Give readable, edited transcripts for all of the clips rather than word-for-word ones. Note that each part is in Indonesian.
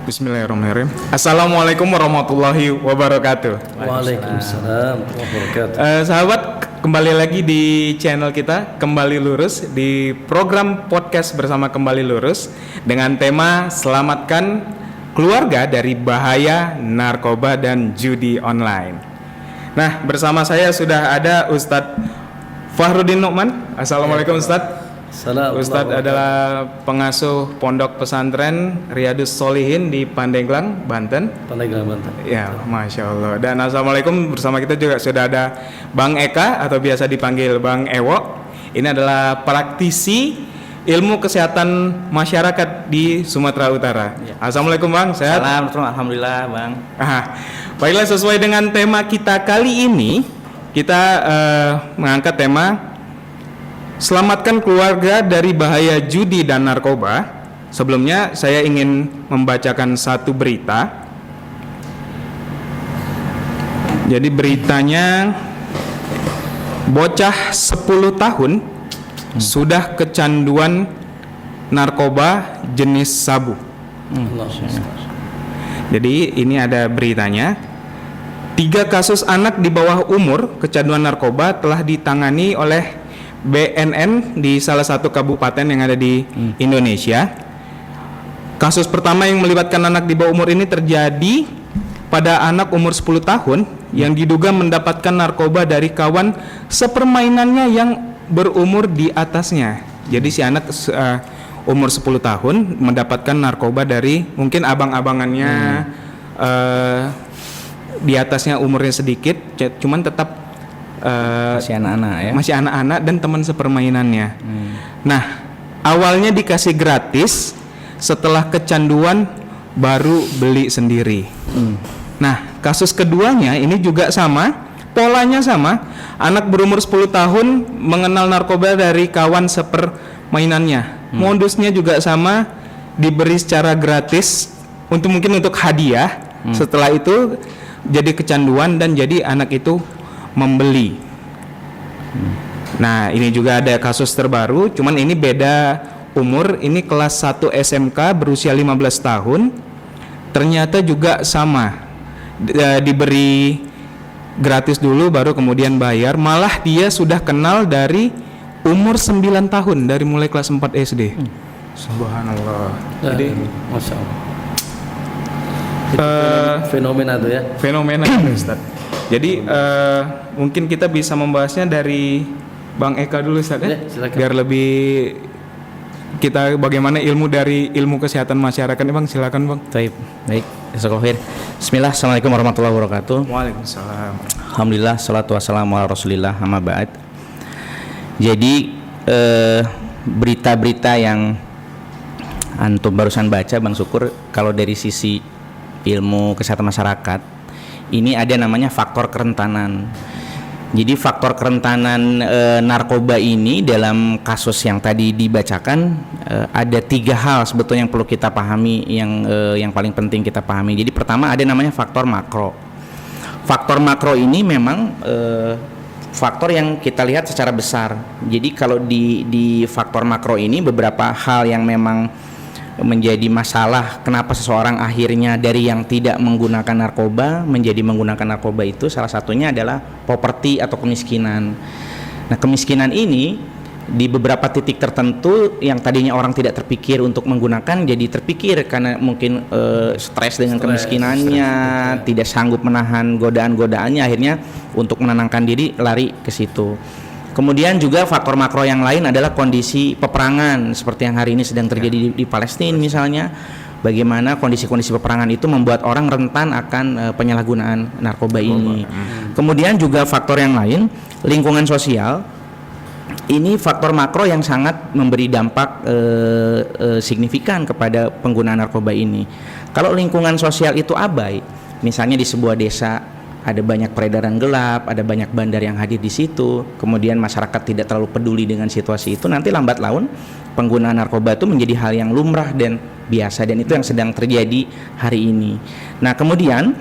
Bismillahirrahmanirrahim. Assalamualaikum warahmatullahi wabarakatuh. Waalaikumsalam warahmatullahi Sahabat, kembali lagi di channel kita Kembali Lurus, di program podcast bersama Kembali Lurus dengan tema Selamatkan Keluarga dari Bahaya Narkoba dan Judi Online. Nah, bersama saya sudah ada Ustadz Fahrudin Nu'man. Assalamualaikum Ustadz. Ustadz adalah pengasuh Pondok Pesantren Riyadus Sholihin di Pandeglang, Banten. Ya, Masya Allah. Dan Assalamualaikum, bersama kita juga sudah ada Bang Eka atau biasa dipanggil Bang Ewo. Ini adalah praktisi ilmu kesehatan masyarakat di Sumatera Utara. Ya. Assalamualaikum Bang, sehat? Alhamdulillah Bang. Baiklah, sesuai dengan tema kita kali ini, kita mengangkat tema Selamatkan keluarga dari bahaya judi dan narkoba. Sebelumnya saya ingin membacakan satu berita. Jadi beritanya, bocah 10 tahun sudah kecanduan narkoba jenis sabu. Jadi ini ada beritanya. 3 kasus anak di bawah umur kecanduan narkoba telah ditangani oleh BNN di salah satu kabupaten yang ada di Indonesia. Kasus pertama yang melibatkan anak di bawah umur ini terjadi pada anak umur 10 tahun yang diduga mendapatkan narkoba dari kawan sepermainannya yang berumur di atasnya. Jadi si anak umur 10 tahun mendapatkan narkoba dari mungkin abang-abangannya, di atasnya umurnya sedikit, cuman tetap masih anak-anak ya. Masih anak-anak dan teman sepermainannya. Nah, awalnya dikasih gratis, setelah kecanduan baru beli sendiri. Nah, kasus keduanya ini juga sama, polanya sama. Anak berumur 10 tahun mengenal narkoba dari kawan sepermainannya. Modusnya juga sama, diberi secara gratis mungkin untuk hadiah. Setelah itu jadi kecanduan dan jadi anak itu membeli. Nah, ini juga ada kasus terbaru, cuman ini beda umur. Ini kelas 1 SMK berusia 15 tahun. Ternyata juga sama, diberi gratis dulu baru kemudian bayar. Malah dia sudah kenal dari umur 9 tahun, dari mulai kelas 4 SD. Subhanallah. Jadi Masya Allah. Fenomena itu ya. Fenomena Ustaz. Jadi mungkin kita bisa membahasnya dari Bang Eka dulu Ustaz ya, biar lebih kita bagaimana ilmu dari ilmu kesehatan masyarakat nih Bang, silakan Bang. Baik. Bismillah, assalamualaikum warahmatullahi wabarakatuh. Waalaikumsalam. Alhamdulillah, salatu wassalamu ala rasulillah, amma ba'd. Jadi berita-berita yang antum barusan baca Bang Syukur, kalau dari sisi ilmu kesehatan masyarakat, ini ada namanya faktor kerentanan. Jadi faktor kerentanan narkoba ini dalam kasus yang tadi dibacakan, ada 3 hal sebetulnya yang perlu kita pahami, yang paling penting kita pahami. Jadi pertama ada namanya faktor makro. Faktor makro ini memang faktor yang kita lihat secara besar. Jadi kalau di faktor makro ini beberapa hal yang memang menjadi masalah kenapa seseorang akhirnya dari yang tidak menggunakan narkoba menjadi menggunakan narkoba, itu salah satunya adalah poverty atau kemiskinan. Nah, kemiskinan ini di beberapa titik tertentu yang tadinya orang tidak terpikir untuk menggunakan jadi terpikir karena mungkin stres dengan kemiskinannya, tidak sanggup menahan godaan-godaannya, akhirnya untuk menenangkan diri lari ke situ. Kemudian juga faktor makro yang lain adalah kondisi peperangan seperti yang hari ini sedang terjadi di Palestina misalnya. Bagaimana kondisi-kondisi peperangan itu membuat orang rentan akan penyalahgunaan narkoba ini. Kemudian juga faktor yang lain, lingkungan sosial. Ini faktor makro yang sangat memberi dampak signifikan kepada penggunaan narkoba ini. Kalau lingkungan sosial itu abai, misalnya di sebuah desa ada banyak peredaran gelap, ada banyak bandar yang hadir di situ, kemudian masyarakat tidak terlalu peduli dengan situasi itu, nanti lambat laun penggunaan narkoba itu menjadi hal yang lumrah dan biasa, dan itu yang sedang terjadi hari ini. Nah, kemudian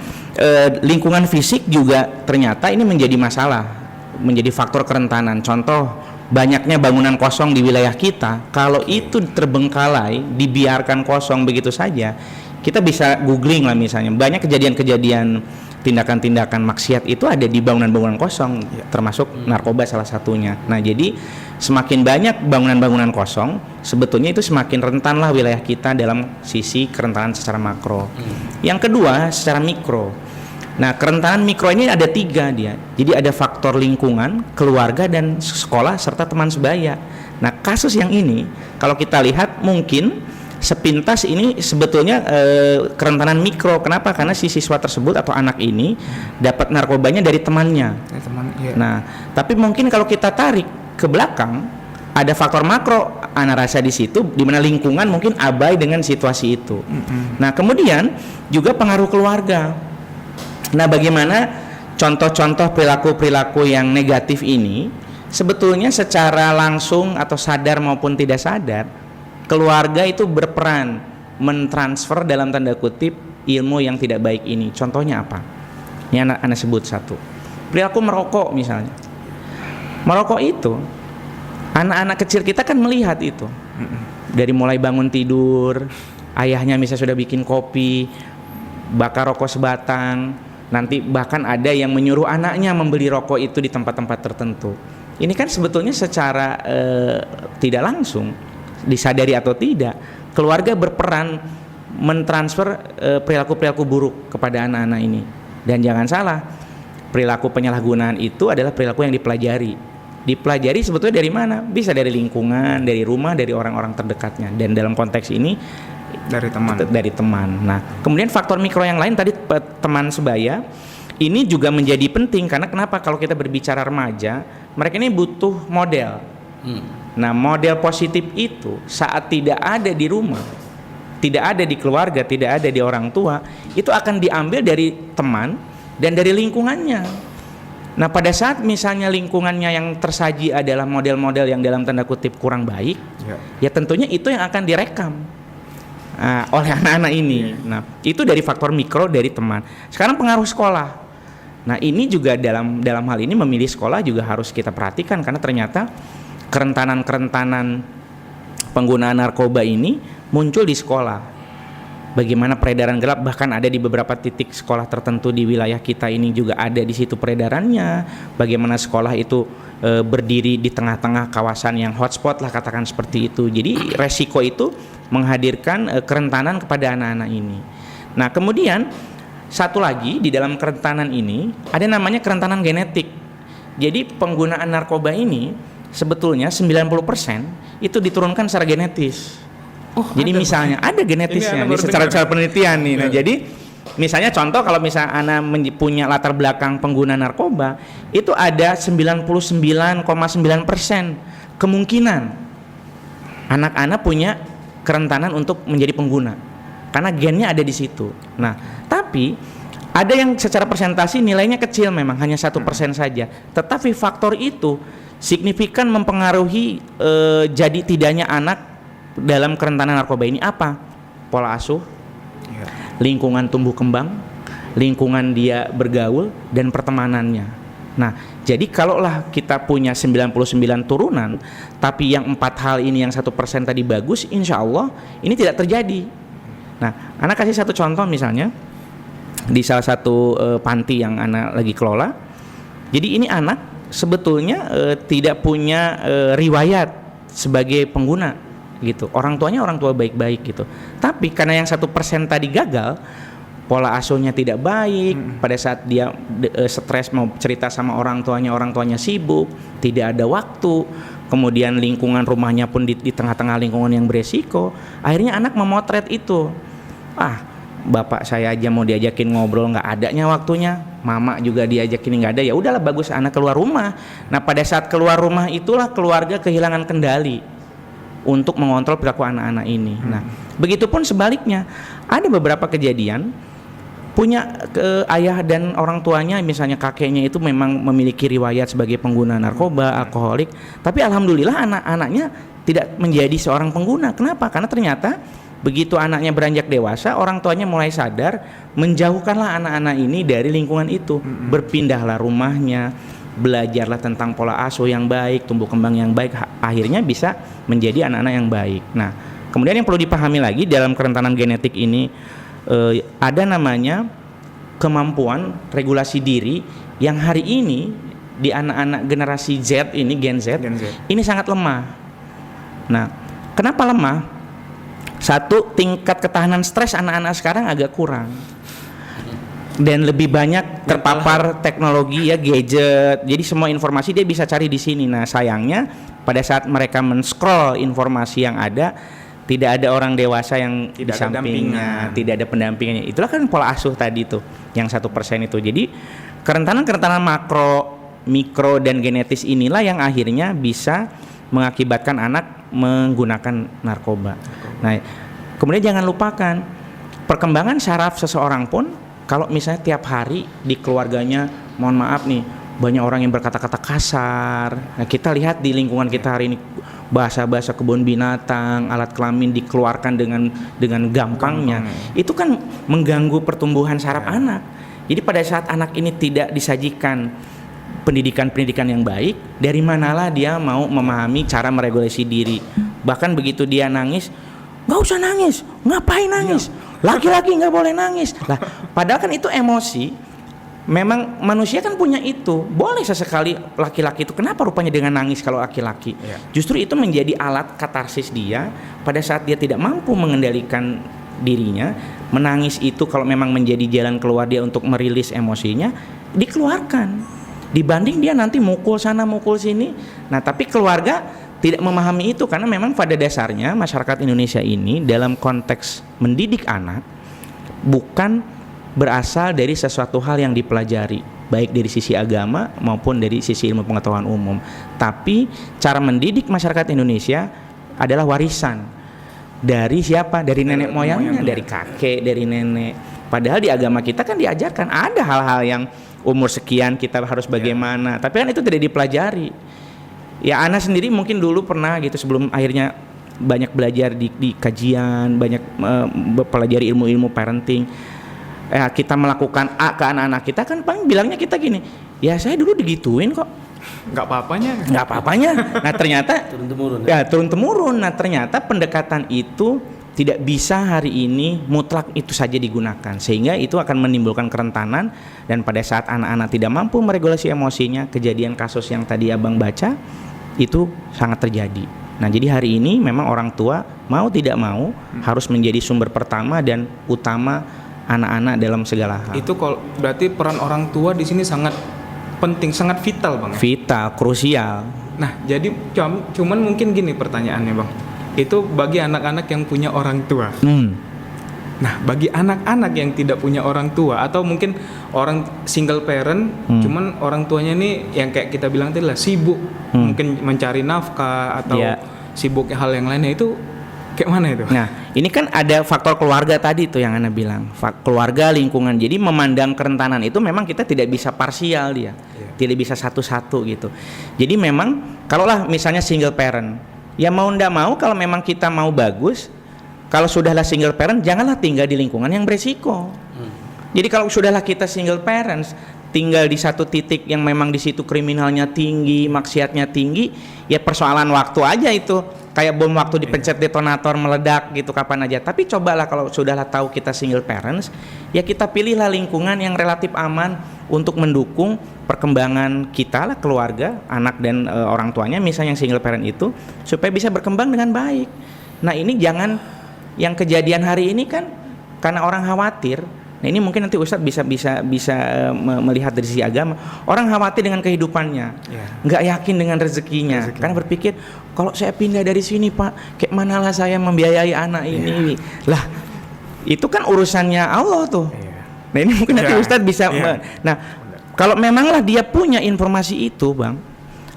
lingkungan fisik juga ternyata ini menjadi masalah, menjadi faktor kerentanan. Contoh, banyaknya bangunan kosong di wilayah kita, kalau itu terbengkalai, dibiarkan kosong begitu saja, kita bisa googling lah misalnya, banyak kejadian-kejadian tindakan-tindakan maksiat itu ada di bangunan-bangunan kosong, termasuk narkoba salah satunya. Nah, jadi semakin banyak bangunan-bangunan kosong, sebetulnya itu semakin rentan lah wilayah kita dalam sisi kerentanan secara makro. Yang kedua, secara mikro. Nah, kerentanan mikro ini ada 3 dia. Jadi ada faktor lingkungan, keluarga, dan sekolah serta teman sebaya. Nah, kasus yang ini kalau kita lihat mungkin sepintas ini sebetulnya kerentanan mikro. Kenapa? Karena si siswa tersebut atau anak ini dapat narkobanya dari temannya. Nah, tapi mungkin kalau kita tarik ke belakang, ada faktor makro, ana rasa di situ, di mana lingkungan mungkin abai dengan situasi itu. Nah, kemudian juga pengaruh keluarga. Nah, bagaimana contoh-contoh perilaku-perilaku yang negatif ini sebetulnya secara langsung atau sadar maupun tidak sadar, keluarga itu berperan mentransfer dalam tanda kutip ilmu yang tidak baik ini. Contohnya apa? Ini anak sebut satu. Perilaku merokok misalnya. Merokok itu anak-anak kecil kita kan melihat itu. Dari mulai bangun tidur, ayahnya misalnya sudah bikin kopi, bakar rokok sebatang, nanti bahkan ada yang menyuruh anaknya membeli rokok itu di tempat-tempat tertentu. Ini kan sebetulnya secara tidak langsung, disadari atau tidak, keluarga berperan mentransfer perilaku-perilaku buruk kepada anak-anak ini. Dan jangan salah, perilaku penyalahgunaan itu adalah perilaku yang dipelajari sebetulnya dari mana? Bisa dari lingkungan, dari rumah, dari orang-orang terdekatnya. Dan dalam konteks ini dari teman. Nah, kemudian faktor mikro yang lain tadi teman sebaya ini juga menjadi penting, karena kenapa? Kalau kita berbicara remaja, mereka ini butuh model. Nah, model positif itu saat tidak ada di rumah, tidak ada di keluarga, tidak ada di orang tua, itu akan diambil dari teman dan dari lingkungannya. Nah, pada saat misalnya lingkungannya yang tersaji adalah model-model yang dalam tanda kutip kurang baik, ya tentunya itu yang akan direkam oleh anak-anak ini. Nah, itu dari faktor mikro dari teman. Sekarang pengaruh sekolah. Nah, ini juga dalam hal ini memilih sekolah juga harus kita perhatikan, karena ternyata kerentanan penggunaan narkoba ini muncul di sekolah. Bagaimana peredaran gelap bahkan ada di beberapa titik sekolah tertentu di wilayah kita ini juga ada di situ peredarannya. Bagaimana sekolah itu berdiri di tengah-tengah kawasan yang hotspot lah, katakan seperti itu. Jadi resiko itu menghadirkan kerentanan kepada anak-anak ini. Nah, kemudian satu lagi di dalam kerentanan ini ada namanya kerentanan genetik. Jadi penggunaan narkoba ini sebetulnya 90% itu diturunkan secara genetis. Jadi misalnya ada genetisnya secara penelitian nih. Nah, jadi misalnya contoh kalau misalnya anak punya latar belakang pengguna narkoba, itu ada 99,9% kemungkinan anak-anak punya kerentanan untuk menjadi pengguna, karena gennya ada di situ. Nah, tapi ada yang secara persentasi nilainya kecil, memang hanya 1% saja. Tetapi faktor itu signifikan mempengaruhi jadi tidaknya anak dalam kerentanan narkoba ini apa? Pola asuh, lingkungan tumbuh kembang, lingkungan dia bergaul, dan pertemanannya. Nah, jadi kalaulah kita punya 99 turunan, tapi yang 4 hal ini yang 1% tadi bagus, insya Allah ini tidak terjadi. Nah, anak kasih satu contoh misalnya di salah satu panti yang anak lagi kelola. Jadi ini anak sebetulnya tidak punya riwayat sebagai pengguna gitu. Orang tuanya orang tua baik-baik gitu. Tapi karena yang 1% tadi gagal, pola asuhnya tidak baik, pada saat dia stres mau cerita sama orang tuanya sibuk, tidak ada waktu, kemudian lingkungan rumahnya pun di tengah-tengah lingkungan yang beresiko, akhirnya anak memotret itu. Bapak saya aja mau diajakin ngobrol nggak adanya waktunya, mama juga diajakin nggak ada, ya udahlah bagus anak keluar rumah. Nah, pada saat keluar rumah itulah keluarga kehilangan kendali untuk mengontrol perilaku anak-anak ini. Nah, begitupun sebaliknya, ada beberapa kejadian punya ayah dan orang tuanya, misalnya kakeknya itu memang memiliki riwayat sebagai pengguna narkoba, alkoholik, tapi alhamdulillah anak-anaknya tidak menjadi seorang pengguna. Kenapa? Karena ternyata begitu anaknya beranjak dewasa, orang tuanya mulai sadar, menjauhkanlah anak-anak ini dari lingkungan itu, berpindahlah rumahnya, belajarlah tentang pola asuh yang baik, tumbuh kembang yang baik, akhirnya bisa menjadi anak-anak yang baik. Nah, kemudian yang perlu dipahami lagi dalam kerentanan genetik ini, ada namanya kemampuan regulasi diri yang hari ini di anak-anak generasi Z ini, Gen Z. Ini sangat lemah. Nah, kenapa lemah? Satu, tingkat ketahanan stres anak-anak sekarang agak kurang. Dan lebih banyak terpapar teknologi ya, gadget. Jadi semua informasi dia bisa cari di sini. Nah, sayangnya pada saat mereka men-scroll informasi yang ada, tidak ada orang dewasa yang di sampingnya, tidak ada pendampingannya. Itulah kan pola asuh tadi tuh, yang 1% itu. Jadi kerentanan makro, mikro dan genetis inilah yang akhirnya bisa mengakibatkan anak menggunakan narkoba. Nah, kemudian jangan lupakan perkembangan saraf seseorang pun. Kalau misalnya tiap hari di keluarganya, mohon maaf nih, banyak orang yang berkata-kata kasar. Nah, kita lihat di lingkungan kita hari ini, bahasa-bahasa kebun binatang, alat kelamin dikeluarkan dengan gampangnya. Itu kan mengganggu pertumbuhan saraf anak. Jadi pada saat anak ini tidak disajikan pendidikan yang baik, dari manalah dia mau memahami cara meregulasi diri. Bahkan begitu dia nangis, nggak usah nangis, ngapain nangis? Laki-laki nggak boleh nangis. Lah, padahal kan itu emosi. Memang manusia kan punya itu. Boleh sesekali laki-laki itu. Kenapa rupanya dengan nangis kalau laki-laki? Justru itu menjadi alat katarsis dia pada saat dia tidak mampu mengendalikan dirinya. Menangis itu kalau memang menjadi jalan keluar dia untuk merilis emosinya, dikeluarkan. Dibanding dia nanti mukul sana mukul sini. Nah, tapi keluarga tidak memahami itu karena memang pada dasarnya masyarakat Indonesia ini dalam konteks mendidik anak bukan berasal dari sesuatu hal yang dipelajari baik dari sisi agama maupun dari sisi ilmu pengetahuan umum, tapi cara mendidik masyarakat Indonesia adalah warisan dari siapa? Dari nenek moyangnya, dari kakek, dari nenek. Padahal di agama kita kan diajarkan ada hal-hal yang umur sekian kita harus bagaimana, tapi kan itu tidak dipelajari. Ya, Ana sendiri mungkin dulu pernah gitu sebelum akhirnya banyak belajar di kajian, banyak pelajari ilmu-ilmu parenting. Kita melakukan A ke anak-anak kita kan paling bilangnya kita gini, ya saya dulu digituin kok. Nggak apa-apanya. Nah ternyata turun temurun. Nah ternyata pendekatan itu tidak bisa hari ini mutlak itu saja digunakan, sehingga itu akan menimbulkan kerentanan. Dan pada saat anak-anak tidak mampu meregulasi emosinya, kejadian kasus yang tadi abang baca itu sangat terjadi. Nah jadi hari ini memang orang tua mau tidak mau harus menjadi sumber pertama dan utama anak-anak dalam segala hal. Itu kalau berarti peran orang tua di sini sangat penting, sangat vital bang. Vital, krusial. Nah jadi cuman mungkin gini pertanyaannya bang, itu bagi anak-anak yang punya orang tua. Nah bagi anak-anak yang tidak punya orang tua atau mungkin orang single parent, cuman orang tuanya ini yang kayak kita bilang tadi lah sibuk, mungkin mencari nafkah atau sibuk hal yang lainnya, itu kayak mana itu? Nah ini kan ada faktor keluarga tadi tuh yang Ana bilang, keluarga, lingkungan. Jadi memandang kerentanan itu memang kita tidak bisa parsial dia, tidak bisa satu-satu gitu. Jadi memang kalaulah misalnya single parent, ya mau ndak mau kalau memang kita mau bagus, kalau sudahlah single parent janganlah tinggal di lingkungan yang beresiko. Jadi kalau sudahlah kita single parents, tinggal di satu titik yang memang di situ kriminalnya tinggi, maksiatnya tinggi, ya persoalan waktu aja itu. Kayak bom waktu dipencet detonator meledak gitu kapan aja. Tapi cobalah kalau sudahlah tahu kita single parents, ya kita pilihlah lingkungan yang relatif aman untuk mendukung perkembangan kita lah, keluarga, anak dan orang tuanya misalnya yang single parent itu, supaya bisa berkembang dengan baik. Nah ini jangan yang kejadian hari ini kan karena orang khawatir. Nah ini mungkin nanti Ustadz bisa melihat dari sisi agama. Orang khawatir dengan kehidupannya, nggak yakin dengan rezekinya. Karena berpikir kalau saya pindah dari sini Pak, kayak manalah saya membiayai anak ini. Lah itu kan urusannya Allah tuh. Nah ini mungkin nanti Ustadz bisa. Nah kalau memanglah dia punya informasi itu bang,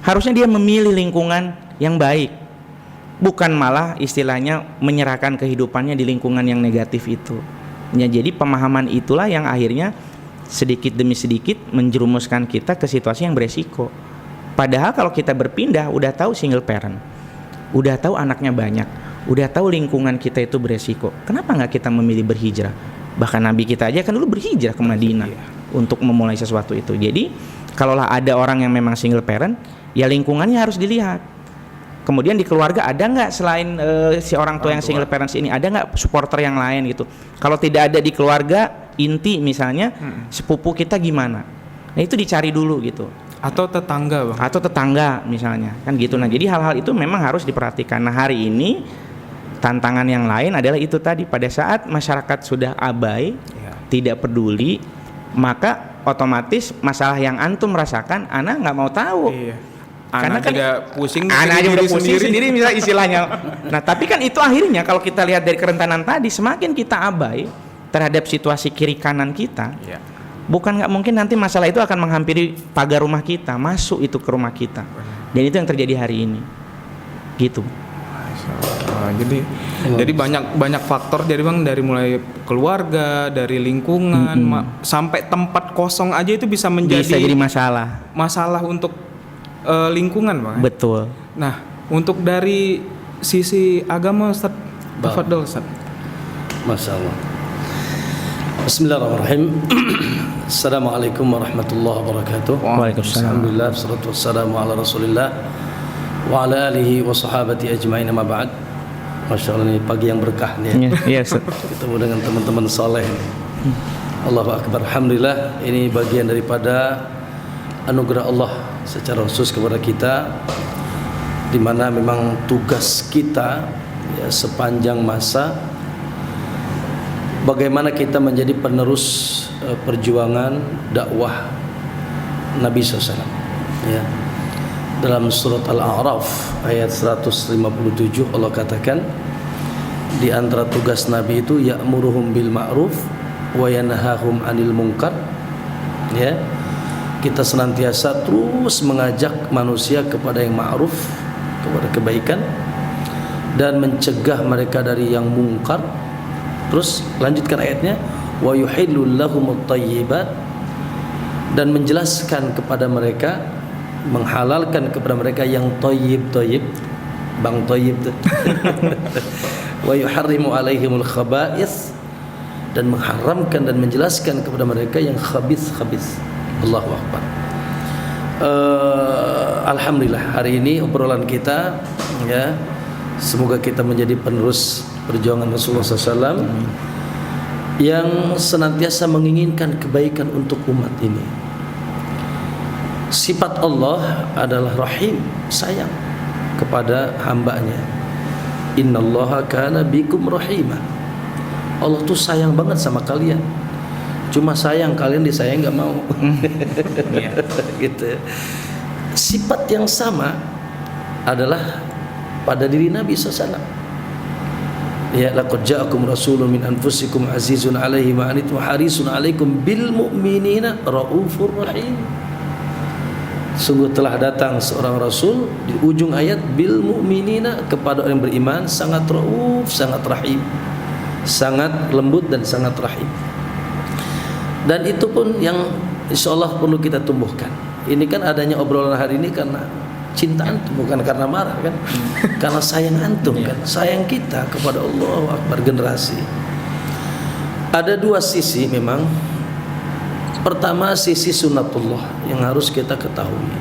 harusnya dia memilih lingkungan yang baik, bukan malah istilahnya menyerahkan kehidupannya di lingkungan yang negatif itu. Ya, jadi pemahaman itulah yang akhirnya sedikit demi sedikit menjerumuskan kita ke situasi yang beresiko. Padahal kalau kita berpindah, udah tahu single parent, udah tahu anaknya banyak, udah tahu lingkungan kita itu beresiko, kenapa nggak kita memilih berhijrah? Bahkan Nabi kita aja kan dulu berhijrah ke Madinah untuk memulai sesuatu itu. Jadi kalaulah ada orang yang memang single parent, ya lingkungannya harus dilihat. Kemudian di keluarga ada nggak selain si orang tua yang single parents ini, ada nggak supporter yang lain gitu? Kalau tidak ada di keluarga inti misalnya, sepupu kita gimana? Nah itu dicari dulu gitu. Atau tetangga, Bang. Atau tetangga misalnya, kan gitu. Nah jadi hal-hal itu memang harus diperhatikan. Nah hari ini tantangan yang lain adalah itu tadi, pada saat masyarakat sudah abai, tidak peduli, maka otomatis masalah yang antum rasakan, ana nggak mau tahu. Karena kan pusing, anak aja udah pusing sendiri misalnya istilahnya. Nah tapi kan itu akhirnya kalau kita lihat dari kerentanan tadi, semakin kita abai terhadap situasi kiri kanan kita, bukan nggak mungkin nanti masalah itu akan menghampiri pagar rumah kita, masuk itu ke rumah kita. Dan itu yang terjadi hari ini, gitu. Jadi banyak faktor dari Bang, dari mulai keluarga, dari lingkungan, sampai tempat kosong aja itu bisa jadi masalah untuk lingkungan, Bang. Betul. Nah, untuk dari sisi agama, Ustaz, tafadhol, Ustaz. Masyaallah. Bismillahirrahmanirrahim. Assalamualaikum warahmatullahi wabarakatuh. Waalaikumsalam. Alhamdulillah, wassalatu wassalamu ala Rasulillah wa ala alihi wa sahabati ajmain, amma ba'd. Masyaallah, ini pagi yang berkah nih. Iya, Ustaz. Ketemu dengan teman-teman saleh. Allahu akbar. Alhamdulillah, ini bagian daripada anugerah Allah secara khusus kepada kita, di mana memang tugas kita ya, sepanjang masa bagaimana kita menjadi penerus perjuangan dakwah Nabi SAW. Ya. Dalam surat Al-A'raf ayat 157 Allah katakan, di antara tugas Nabi itu ya'muruhum bil ma'ruf wa yanhahum 'anil munkar. Ya. Kita senantiasa terus mengajak manusia kepada yang ma'ruf, kepada kebaikan, dan mencegah mereka dari yang mungkar. Terus lanjutkan ayatnya, wa yuhillul lahumut thayyibat, dan menjelaskan kepada mereka, menghalalkan kepada mereka yang thayyib, bang thayyib tuh. Wa yuharrimu alaihimul khaba'ith, dan mengharamkan dan menjelaskan kepada mereka yang khabith. Allahu akbar. Alhamdulillah, hari ini obrolan kita ya, semoga kita menjadi penerus perjuangan Rasulullah SAW yang senantiasa menginginkan kebaikan untuk umat ini. Sifat Allah adalah Rahim, sayang kepada hambanya. Innallaha kana bikum rahima. Allah tuh sayang banget sama kalian. Cuma sayang kalian disayang nggak mau. Gitu. Sifat yang sama adalah pada diri Nabi SAW. Ya, laqad ja'akum rasulun min anfusikum azizun 'alaihi ma anittum harisun 'alaikum bil mu'minina raufur rahim. Sungguh telah datang seorang rasul, di ujung ayat, bil mu'minina, kepada orang yang beriman, sangat rauf, sangat rahim, sangat lembut dan sangat rahim. Dan itu pun yang insyaallah perlu kita tumbuhkan. Ini kan adanya obrolan hari ini karena cinta antum, bukan karena marah kan. Karena sayang antum kan, sayang kita kepada Allah Akbar generasi. Ada dua sisi memang. Pertama, sisi sunatullah yang harus kita ketahui.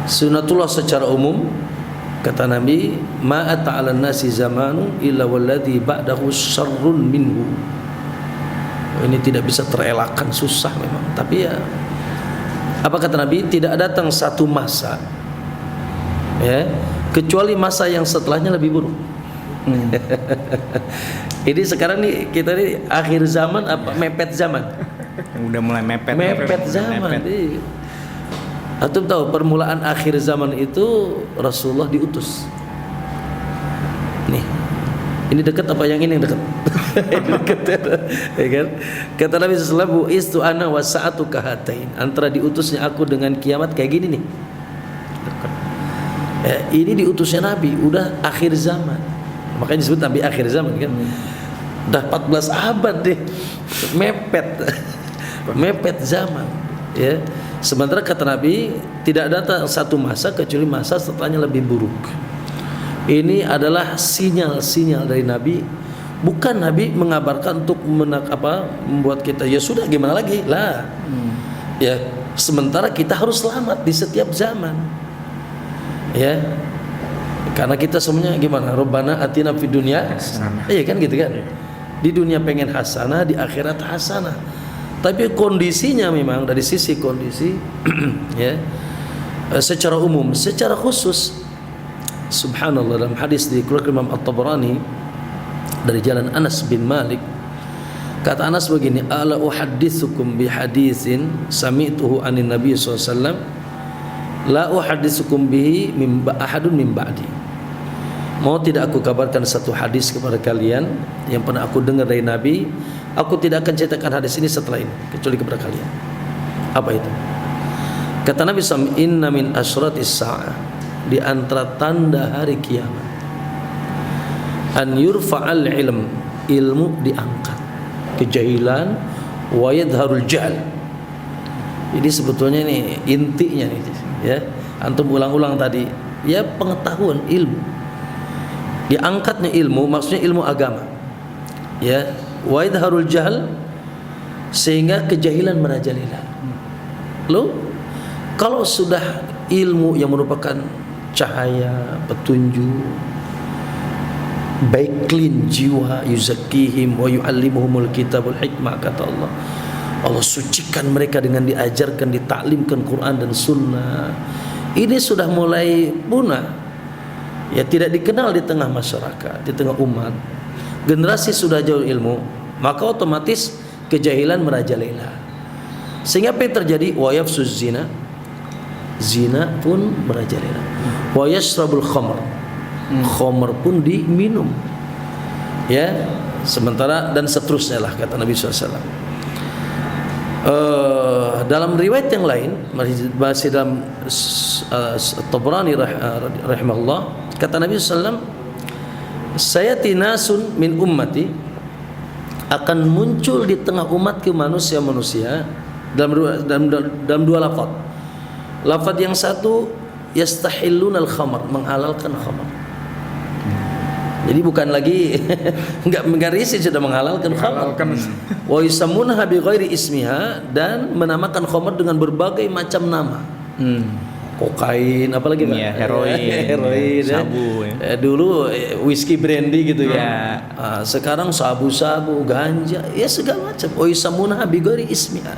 Sunatullah secara umum, kata Nabi, ma ata'alan nasi zamanu illa walladhi ba'dahu syarrun minhu. Ini tidak bisa terelakkan, susah memang. Tapi ya, apa kata Nabi? Tidak datang satu masa ya, kecuali masa yang setelahnya lebih buruk. Ini sekarang nih, kita nih akhir zaman apa mepet zaman? Udah mulai mepet zaman. Antum tahu permulaan akhir zaman itu Rasulullah diutus. Nih, ini dekat apa yang ini yang dekat? Dekat ya kan? Kata Nabi sallallahu alaihi wasallam, ana wa sa'atu kahatain. Antara diutusnya aku dengan kiamat kayak gini nih. Dekat. Ini diutusnya Nabi udah akhir zaman. Makanya disebut Nabi akhir zaman kan. Udah 14 abad deh. Mepet zaman ya. Sementara kata Nabi, tidak datang satu masa kecuali masa setelahnya lebih buruk. Ini adalah sinyal-sinyal dari Nabi. Bukan Nabi mengabarkan untuk membuat kita ya sudah gimana lagi lah. Ya, sementara kita harus selamat di setiap zaman. Ya. Karena kita semuanya gimana? Rabbana atina fid dunya. Iya kan gitu kan? Di dunia pengen hasanah, di akhirat hasanah. Tapi kondisinya memang dari sisi kondisi ya, secara umum, secara khusus, subhanallah, dalam hadis dikeluarkan Imam At-Tabarani dari jalan Anas bin Malik, kata Anas begini, ala uhadditsukum bi haditsin sami'tuhu anin nabiy sallallahu alaihi wasallam la uhadditsukum bihi ahadun min ba'di. Mau tidak aku kabarkan satu hadis kepada kalian yang pernah aku dengar dari Nabi, aku tidak akan ceritakan hadis ini setelah ini kecuali kepada kalian. Apa itu? Kata Nabi SAW, inna min asyratis sa'ah, di antara tanda hari kiamat, an yurfa'al ilmu diangkat, kejahilan, wa yadharul jahl. Jadi sebetulnya ini intinya nih ya, antum ulang-ulang tadi ya, pengetahuan ilmu. Diangkatnya ilmu maksudnya ilmu agama ya, wa yadharul jahl, sehingga kejahilan merajalela. Lo kalau sudah ilmu yang merupakan cahaya petunjuk, baiklin jiwa, yuzakkihim wa yu'allimuhumul kitabul hikmah, kata Allah. Allah sucikan mereka dengan diajarkan, ditaklimkan Quran dan Sunnah. Ini sudah mulai punah ya, tidak dikenal di tengah masyarakat, di tengah umat. Generasi sudah jauh ilmu, maka otomatis kejahilan merajalela. Sehingga apa yang terjadi? Wa yafsuz zina, zina pun merajalela. Wa yashrabul khamr, khamr pun diminum ya, sementara dan seterusnya lah, kata Nabi SAW. Dalam riwayat yang lain masih dalam Tabrani rahimahullah, kata Nabi SAW, sayati nasun min ummati, akan muncul di tengah umatku manusia-manusia dalam dua lafaz. Lafaz yang satu yastahillunal khamar, menghalalkan khamar. Jadi bukan lagi enggak risih, sudah menghalalkan khamar. Wa yusammunha bi ghairi ismiha, dan menamakan khamar dengan berbagai macam nama. Kokain, apalagi ya, heroin, sabu ya. Dulu whisky brandy gitu ya. Sekarang sabu-sabu, ganja, ya segala macam. Wa yusammunha bi ghairi ismiha,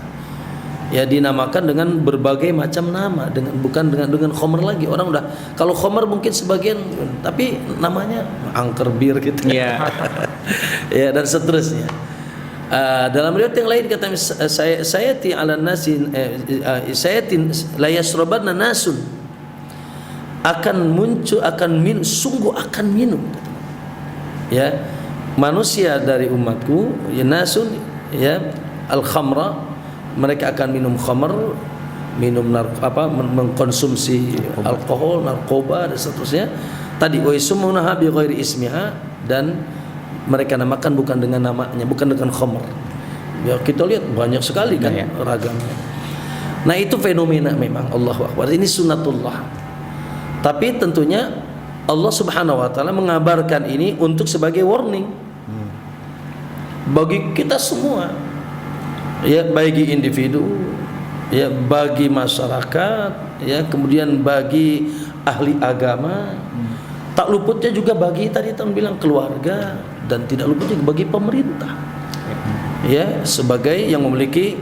ya dinamakan dengan berbagai macam nama, bukan dengan khamr lagi. Orang udah, kalau khamr mungkin sebagian, tapi namanya angker bir gitu ya. Ya, dan seterusnya. Dalam riwayat yang lain kata sayati ala nasin sayatin la yasrabanna nasun, akan muncul, sungguh akan minum ya manusia dari umatku ya, nasun ya, al khamra, mereka akan minum khamr, minum mengkonsumsi alkohol, narkoba dan seterusnya. Tadi wa yasmunaha bi ghairi ismiha, dan mereka namakan bukan dengan namanya, bukan dengan khamr. Ya kita lihat banyak sekali kan ragamnya. Nah itu fenomena memang, Allahu Akbar. Ini sunnatullah. Tapi tentunya Allah Subhanahu wa taala mengabarkan ini untuk sebagai warning bagi kita semua. Ya, bagi individu, ya bagi masyarakat, ya kemudian bagi ahli agama. Tak luputnya juga bagi, tadi Tuhan bilang, keluarga, dan tidak luput juga bagi pemerintah. Ya, sebagai yang memiliki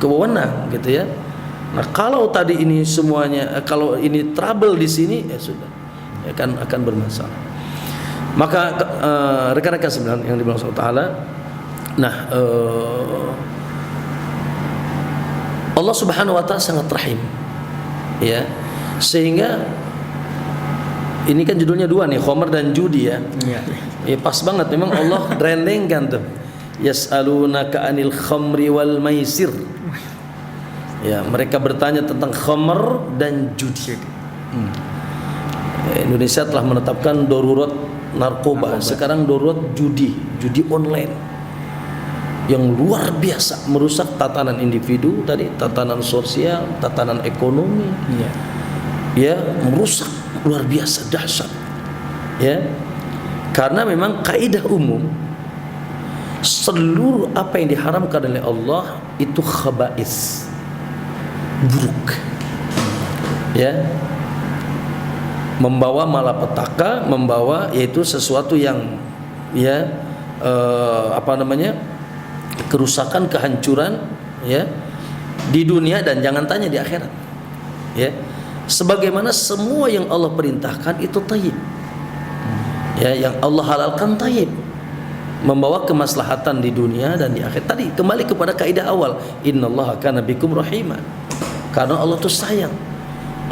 kewenang gitu ya. Nah, kalau tadi ini semuanya, kalau ini trouble di sini, ya sudah, ya akan bermasalah. Maka rekan-rekan sembilan yang dibilang Allah Taala, nah Allah Subhanahu wa taala sangat rahim. Ya. Sehingga ini kan judulnya dua nih, khamr dan judi ya. Ya pas banget memang Allah rendengkan tuh. Yas'alunaka 'anil khamri wal maisir. Ya, mereka bertanya tentang khamr dan judi. Indonesia telah menetapkan darurat narkoba. Sekarang darurat judi online yang luar biasa, merusak tatanan individu tadi, tatanan sosial, tatanan ekonomi. Ya, merusak luar biasa, dahsyat. Ya. Karena memang kaidah umum seluruh apa yang diharamkan oleh Allah itu khaba'is, buruk. Ya. membawa malapetaka, membawa yaitu sesuatu yang kerusakan, kehancuran ya di dunia dan jangan tanya di akhirat. Ya. Sebagaimana semua yang Allah perintahkan itu thayyib. Ya, yang Allah halalkan thayyib. Membawa kemaslahatan di dunia dan di akhirat. Tadi kembali kepada kaidah awal, innallaha kana bikum rahima. Karena Allah tuh sayang.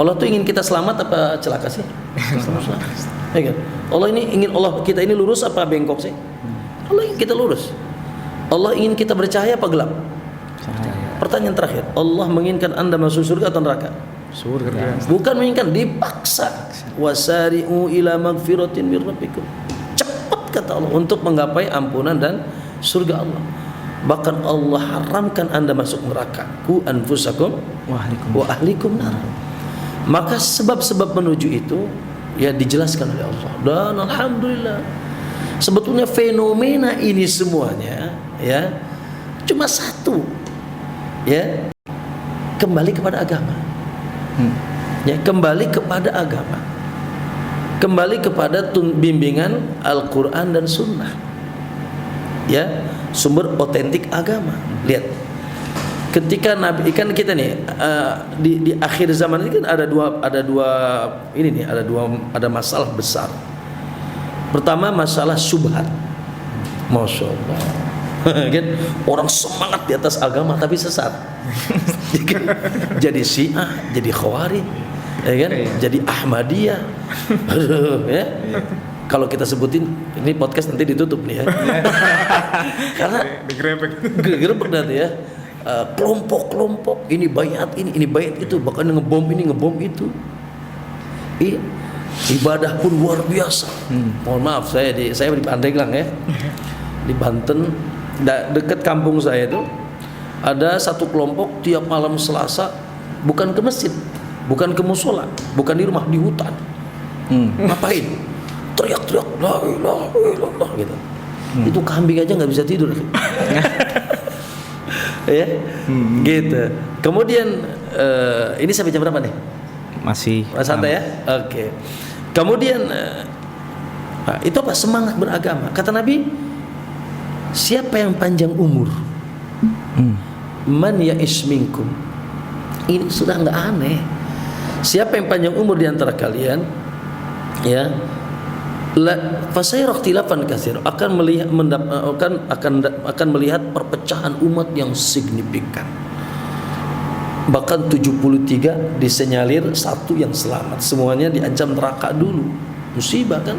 Allah tuh ingin kita selamat apa celaka sih? Selamat. Ya kan? Allah kita ini lurus apa bengkok sih? Allah ingin kita lurus. Allah ingin kita bercahaya apa gelap? Cahaya. Pertanyaan terakhir, Allah menginginkan Anda masuk surga atau neraka? Surga. Bukan menginginkan, dipaksa. Wasari'u ila magfiratin mir rabbikum. Cepat kata Allah untuk menggapai ampunan dan surga Allah. Bahkan Allah haramkan Anda masuk neraka. Ku anfusakum wa ahlikum nar. Maka sebab-sebab menuju itu ya dijelaskan oleh Allah. Dan alhamdulillah sebetulnya fenomena ini semuanya ya cuma satu, ya kembali kepada agama. Ya kembali kepada agama, kembali kepada bimbingan Al-Quran dan Sunnah, ya sumber otentik agama. Lihat, ketika Nabi kan kita nih di akhir zaman ini kan ada masalah besar. Pertama masalah syubhat. Masya Allah. Kan orang semangat di atas agama tapi sesat. Jadi Syiah, jadi Khawarij, ya kan? Jadi Ahmadiyah. Ya. Kalau kita sebutin ini podcast nanti ditutup nih ya. Karena digerebek nanti ya. Kelompok-kelompok ini bayat ini bayat itu, bahkan ngebom ini ngebom itu. Iya. Ibadah pun luar biasa. Mohon maaf saya di Pandeglang ya. Di Banten dekat kampung saya itu ada satu kelompok tiap malam Selasa bukan ke masjid, bukan ke musola, bukan di rumah, di hutan. Ngapain? Teriak-teriak la ilaha illallah gitu. Itu kambing aja nggak bisa tidur. Ya, gitu. Kemudian ini sampai jam berapa nih? Masih santai ya. Oke. Kemudian itu apa? Semangat beragama. Kata Nabi, siapa yang panjang umur? Man ya'ish minkum. Ini sudah nggak aneh. Siapa yang panjang umur di antara kalian, ya, fasayara ikhtilafan katsir, akan melihat perpecahan umat yang signifikan. Bahkan 73 disenyalir satu yang selamat, semuanya diancam neraka dulu. Musibah kan?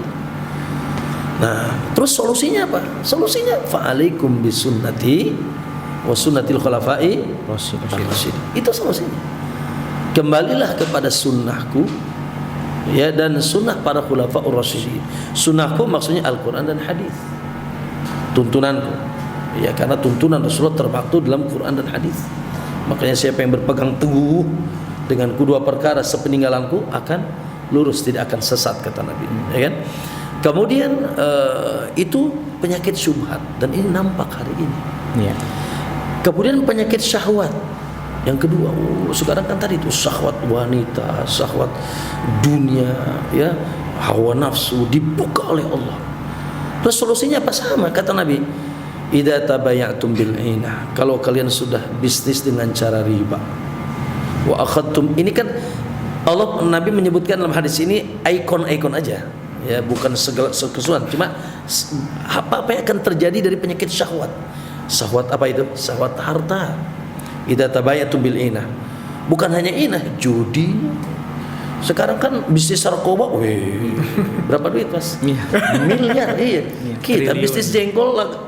Nah, terus solusinya apa? Solusinya fa'alaikum bisunnati wa sunnatil khulafa'i rasyidin. Itu solusinya. Kembalilah kepada sunnahku, ya, dan sunnah para khulafa'ur rasyidin. Sunnahku maksudnya Al-Quran dan hadis. Tuntunanku, ya, karena tuntunan Rasulullah termaktub dalam Quran dan hadis. Makanya siapa yang berpegang teguh dengan kedua perkara sepeninggalanku akan lurus, tidak akan sesat, kata Nabi, ya kan? Kemudian itu penyakit syubhat, dan ini nampak hari ini. Ya. Kemudian penyakit syahwat. Yang kedua, sekarang kan tadi itu syahwat wanita, syahwat dunia, ya, hawa nafsu dibuka oleh Allah. Terus solusinya apa? Sama, kata Nabi, idza tabayatum bil ainah, kalau kalian sudah bisnis dengan cara riba, wa akhadtum, ini kan Allah, Nabi menyebutkan dalam hadis ini ikon-ikon aja, ya, bukan segala keseluruhan, cuma apa yang akan terjadi dari penyakit syahwat. Syahwat apa itu? Syahwat harta. Idza tabayatum bil ainah, bukan hanya inah, judi. Sekarang kan bisnis narkoba, berapa duit mas? Miliar, iya. Kita bisnis jengkol lah,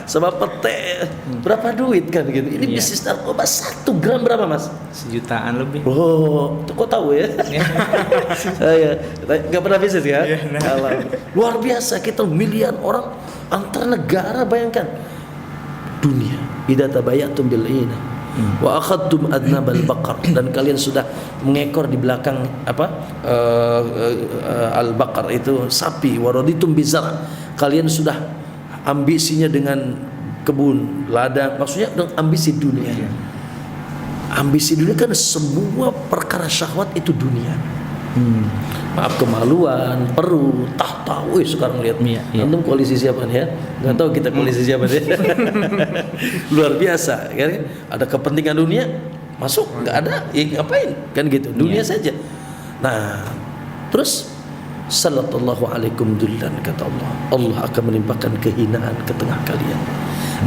sebab pete, berapa duit kan gitu. Ini bisnis narkoba 1 gram berapa mas? 1 jutaan lebih. Oh, kok tahu ya? Saya nggak pernah bisnis ya. Luar biasa, kita miliar orang antar negara, bayangkan dunia. Idza tabayatum bil ainah wa akhadtum adnabal baqar, dan kalian sudah mengekor di belakang al-baqar itu sapi, waraditum bizar, kalian sudah ambisinya dengan kebun, ladang, maksudnya dengan ambisi dunia. Ambisi dunia kan semua perkara syahwat itu dunia. Maaf, kemaluan, perut, tahta. Wih, sekarang lihat. Iya, iya. Antum koalisi siapa nih ya? Nggak tahu kita koalisi siapa nih. Luar biasa, kan? Ada kepentingan dunia masuk, nggak ada, ya ngapain? Kan gitu. Dunia saja. Nah, terus sallallahu alaikum dullan, kata Allah. Allah akan menimpakan kehinaan ke tengah kalian.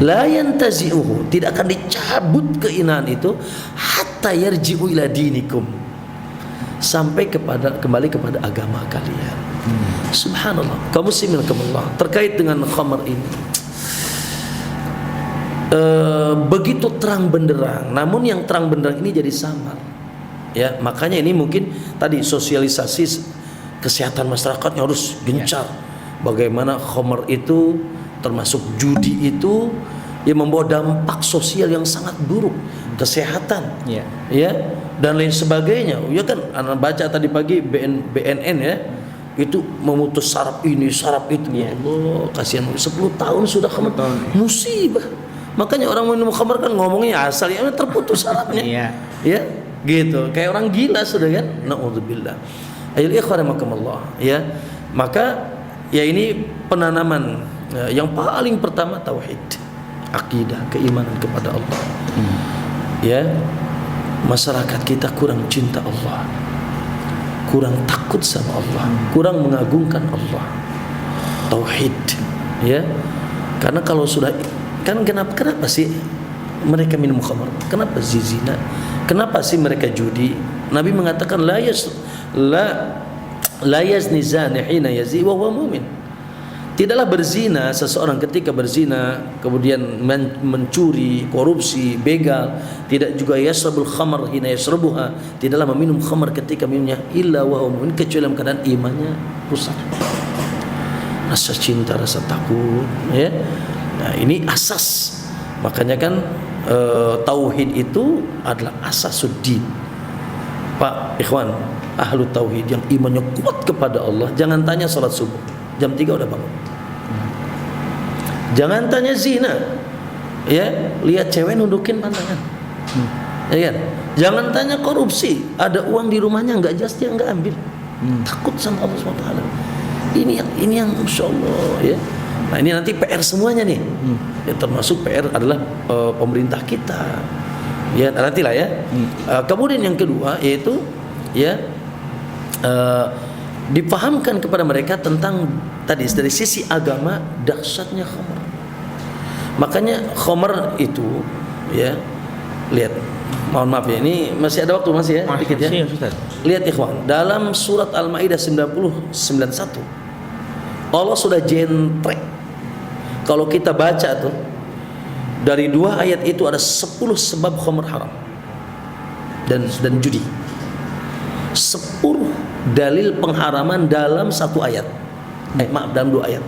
La yantazi'uhu, tidak akan dicabut kehinaan itu hatta yarji'u ila dinikum, sampai kembali kepada agama kalian. Subhanallah. Kaum muslimin rahimakumullah, terkait dengan khamar ini, begitu terang benderang, namun yang terang benderang ini jadi samar. Ya, makanya ini mungkin tadi sosialisasi kesehatan masyarakatnya harus gencar. Bagaimana khamar itu, termasuk judi itu, yang membawa dampak sosial yang sangat buruk, kesehatan, ya, dan lain sebagainya. Ya kan, anak baca tadi pagi BNN ya, itu memutus saraf ini, saraf itu. Ya Allah, kasihan, 10 tahun sudah khamar, musibah. Makanya orang minum khamar kan ngomongnya asal ya terputus sarafnya. Ya, gitu. Kayak orang gila sudah kan. Nauzubillah. Ayol ikhwan rahimakumullah, ya. Maka ya ini penanaman yang paling pertama tauhid, akidah, keimanan kepada Allah. Ya, masyarakat kita kurang cinta Allah, kurang takut sama Allah, kurang mengagungkan Allah. Tauhid, ya. Karena kalau sudah, kan kenapa sih mereka minum khamar? Kenapa zina? Kenapa sih mereka judi? Nabi mengatakan la yazni zani hina yazi wa huwa mu'min. Tidaklah berzina seseorang ketika berzina, kemudian mencuri, korupsi, begal. Tidak juga yasrabul khamar hina yasrabuha, tidaklah meminum khamar ketika minumnya, illa wa huwa mu'min, kecuali dalam keadaan imannya rusak. Rasa cinta, rasa takut, ya. Nah, ini asas. Makanya kan tauhid itu adalah asasuddin. Pak ikhwan, ahlu tauhid yang imannya kuat kepada Allah, jangan tanya salat subuh jam 3 udah bangun. Jangan tanya zina, ya, lihat cewek nundukin pandangan. Ya kan? Jangan tanya korupsi, ada uang di rumahnya nggak jelas dia nggak ambil. Takut sama Allah SWT. Ini yang Masya Allah, ya. Nah, ini nanti PR semuanya nih. Ya, termasuk PR adalah pemerintah kita. Ya, nantilah ya. Kemudian yang kedua yaitu ya, dipahamkan kepada mereka tentang tadi dari sisi agama dahsyatnya khamar. Makanya khamar itu, ya, lihat, mohon maaf ya, ini masih ada waktu masih ya, dikit ya. Lihat ikhwan, dalam surat Al-Maidah 91 Allah sudah jentrek. Kalau kita baca tuh, dari 2 ayat itu ada 10 sebab khamar haram dan judi. 10 dalil pengharaman dalam 1 ayat. Dalam 2 ayat.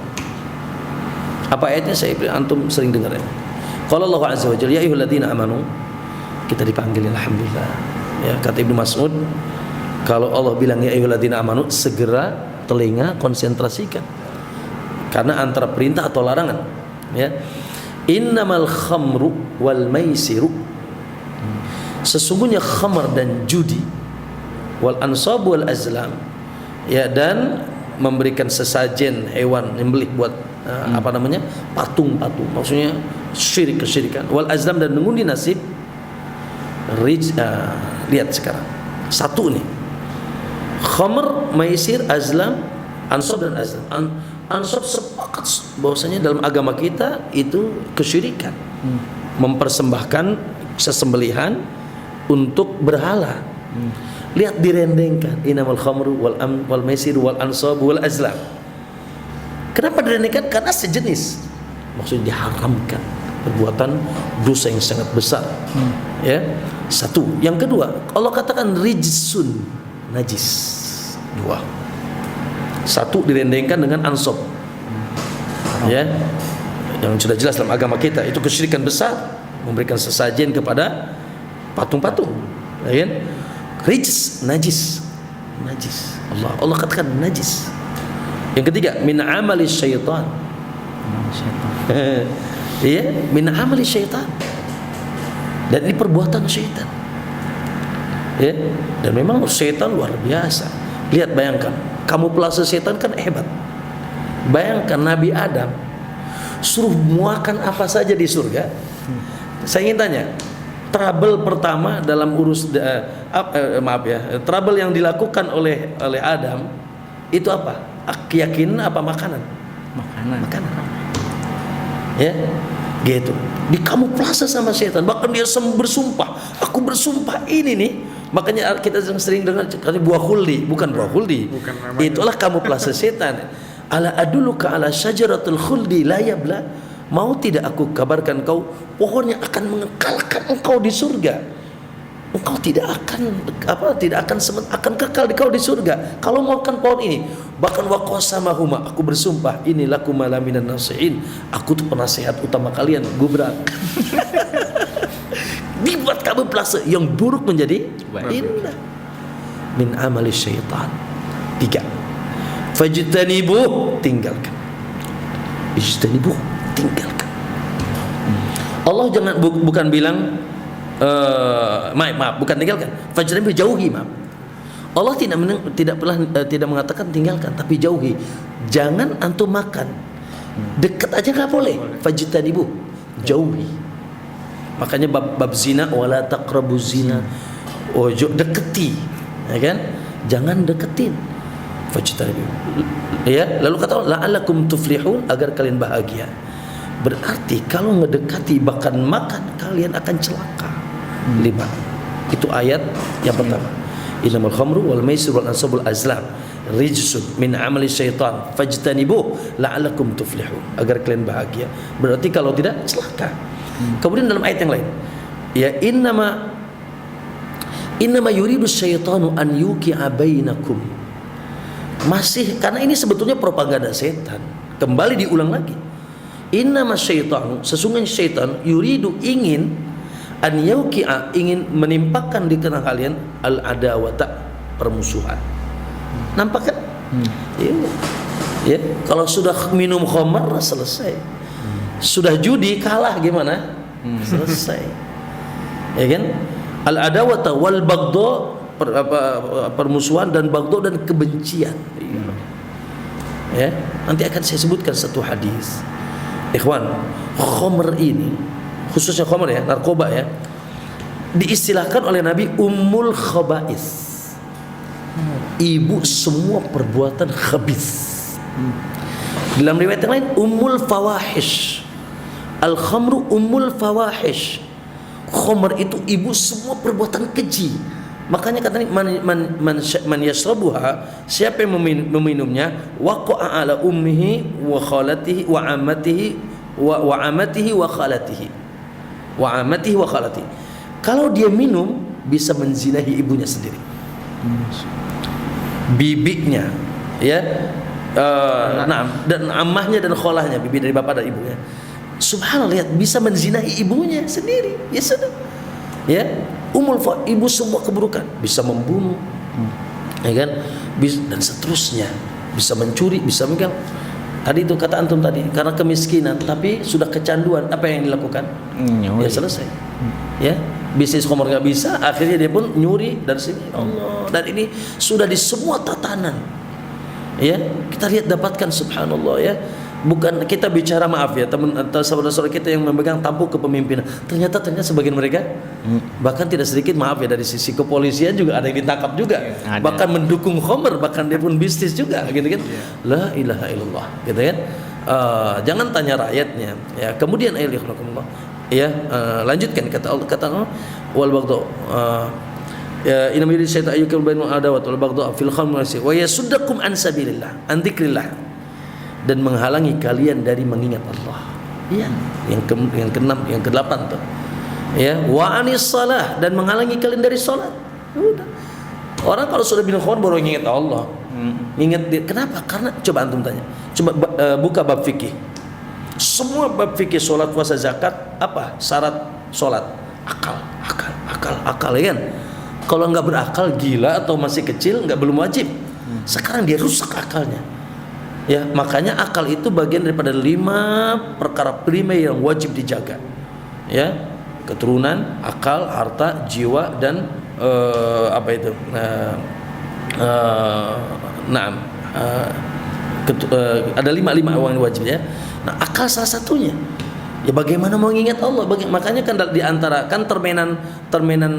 Apa ayatnya? Saya antum sering dengar ya. Qala Allah azza wa jalla, ya ayyuhalladzina amanu, kita dipanggil alhamdulillah. Ya, kata Ibnu Mas'ud, kalau Allah bilang ya ayyuhalladzina amanu, segera telinga konsentrasikan. Karena antara perintah atau larangan, ya. Innamal khamru wal maisiru, sesungguhnya khamar dan judi, wal ansab wal azlam, ya, dan memberikan sesajen hewan nyembelih buat patung-patung, maksudnya syirik, kesyirikan, wal azlam, dan mengundi nasib. Lihat sekarang satu nih, khamar, maisir, azlam, ansab dan azlam. Ansab sepakat bahwasanya dalam agama kita itu kesyirikan, mempersembahkan sesembelihan untuk berhala. Lihat direndengkan, innamal khamru wal maisir wal ansab wal azlam. Kenapa direndengkan? Karena sejenis, maksudnya diharamkan, perbuatan dosa yang sangat besar. Ya, satu. Yang kedua, Allah katakan rijsun, najis. 2. Satu, direndengkan dengan ansab, ya, yang sudah jelas dalam agama kita itu kesyirikan besar, memberikan sesajen kepada patung-patung, ya. Rijs, najis. Allah katakan najis. Yang ketiga, min amali syaitan. Ya, min amali syaitan. Dan ini perbuatan syaitan. Ya, dan memang syaitan luar biasa. Lihat, bayangkan, kamuflase setan kan hebat. Bayangkan Nabi Adam suruh muakan apa saja di surga. Saya ingin tanya, trouble pertama dalam trouble yang dilakukan oleh Adam itu apa? Keyakinan apa makanan? Makanan. Ya, gitu. Dikamuflase sama setan. Bahkan dia bersumpah, aku bersumpah ini nih. Makanya kita sering dengar buah khuldi, bukan buah khuldi. Itulah kamuflase setan. Ala aduluka ala syajaratul khuldi la yabla. Mau tidak aku kabarkan kau pohon yang akan mengekalkan engkau di surga. Engkau tidak akan kekal kau di surga kalau makan pohon ini. Bahkan wa qasamahuma, aku bersumpah ini lakum malaminan nasihin, aku tuh penasehat utama kalian, gubrak. Dibuat kamu plase yang buruk menjadi indah. Min amali syaitan. 3. Fajtanibuh, tinggalkan. Ijtanibuh, tinggalkan. Allah jangan bukan bilang maaf, bukan tinggalkan. Fajtanibuh, jauhi, maaf. Allah tidak mengatakan tinggalkan, tapi jauhi. Jangan antum makan. Dekat aja enggak boleh. Fajtanibuh, jauhi. Makanya bab zina, wala taqrabu zina. Deketi, ya kan? Jangan deketin. Fajtanibuh. Ya, lalu kata Allah, la'allakum tuflihun, agar kalian bahagia. Berarti kalau ngedekati bahkan makan, kalian akan celaka. 5. Itu ayat yang pertama. Innamal khamru wal maisir wal ansabul azlam rijsun min amali syaitan fajtanibuh la'allakum tuflihun, agar kalian bahagia. Berarti kalau tidak, celaka. Kemudian dalam ayat yang lain, ya innama yuridu syaitanu an yuqi'a bainakum. Masih, karena ini sebetulnya propaganda setan. Kembali diulang lagi. Innama syaitanu, sesungguhnya syaitan, yuridu, ingin, an yuqi'a, ingin menimpakan di tengah kalian al adawata, permusuhan. Nampak kan? Ya, kalau sudah minum khamar selesai. Sudah judi kalah gimana? Selesai. Ya kan? Al adawata wal bagdo, permusuhan dan bagdo dan kebencian. Ya, nanti akan saya sebutkan satu hadis. Ikhwan, khamr ini, khususnya khamr ya, narkoba ya, diistilahkan oleh Nabi ummul khaba'is, ibu semua perbuatan khabis. Dalam riwayat yang lain ummul fawahish, al khamru ummul fawahish. Khamr itu ibu semua perbuatan keji. Makanya katanya man yashrabuha, siapa yang meminumnya, waqa'a ala ummihi wa khalatihi wa amatihi wa amatihi wa khalatihi wa amatihi wa khalatihi. Kalau dia minum bisa menzinahi ibunya sendiri, bibinya, ya, dan amahnya dan kholahnya, bibi dari bapak dan ibunya. Subhanallah, lihat, bisa menzinahi ibunya sendiri. Ya sudah, ya, ibu semua keburukan, bisa membunuh, ya kan, dan seterusnya, bisa mencuri, bisa megang. Tadi itu kata antum tadi, karena kemiskinan tapi sudah kecanduan, apa yang dilakukan? Ya selesai. Ya, bisnis khamr nggak bisa, akhirnya dia pun nyuri dari sini. Allah, dan ini sudah di semua tatanan. Ya, kita lihat, dapatkan, subhanallah ya. Bukan kita bicara, maaf ya, teman atau saudara-saudara kita yang memegang tampuk kepemimpinan, ternyata sebagian mereka bahkan tidak sedikit, maaf ya, dari sisi kepolisian juga ada yang ditangkap juga, bahkan mendukung khamr, bahkan dia pun bisnis juga, gitu kan. La ilaha illallah, gitu kan. Jangan tanya rakyatnya, ya. Kemudian ya, lanjutkan kata Allah wal baghdha, ya inna yuridu syaitan ayyukum bainal adawati wal baghdha fil khamri wa yasuddakum an sabilillah, an dzikrillah, dan menghalangi kalian dari mengingat Allah. Iya, yang ke-8 tuh. Ya, wa anis salah, dan menghalangi kalian dari salat. Udah. Orang kalau sudah minum khamr baru ingat Allah. Ingat dia. Kenapa? Karena coba antum tanya. Coba buka bab fikih. Semua bab fikih, salat, puasa, zakat, apa? Syarat salat. Akal, ya kan? Kalau enggak berakal, gila atau masih kecil, belum wajib. Sekarang dia rusak akalnya. Ya, makanya akal itu bagian daripada 5 perkara primer yang wajib dijaga. Ya, keturunan, akal, harta, jiwa, dan Nah, ada lima uang wajib ya. Nah, akal salah satunya. Ya bagaimana mau mengingat Allah? Makanya kan di antara kan termenan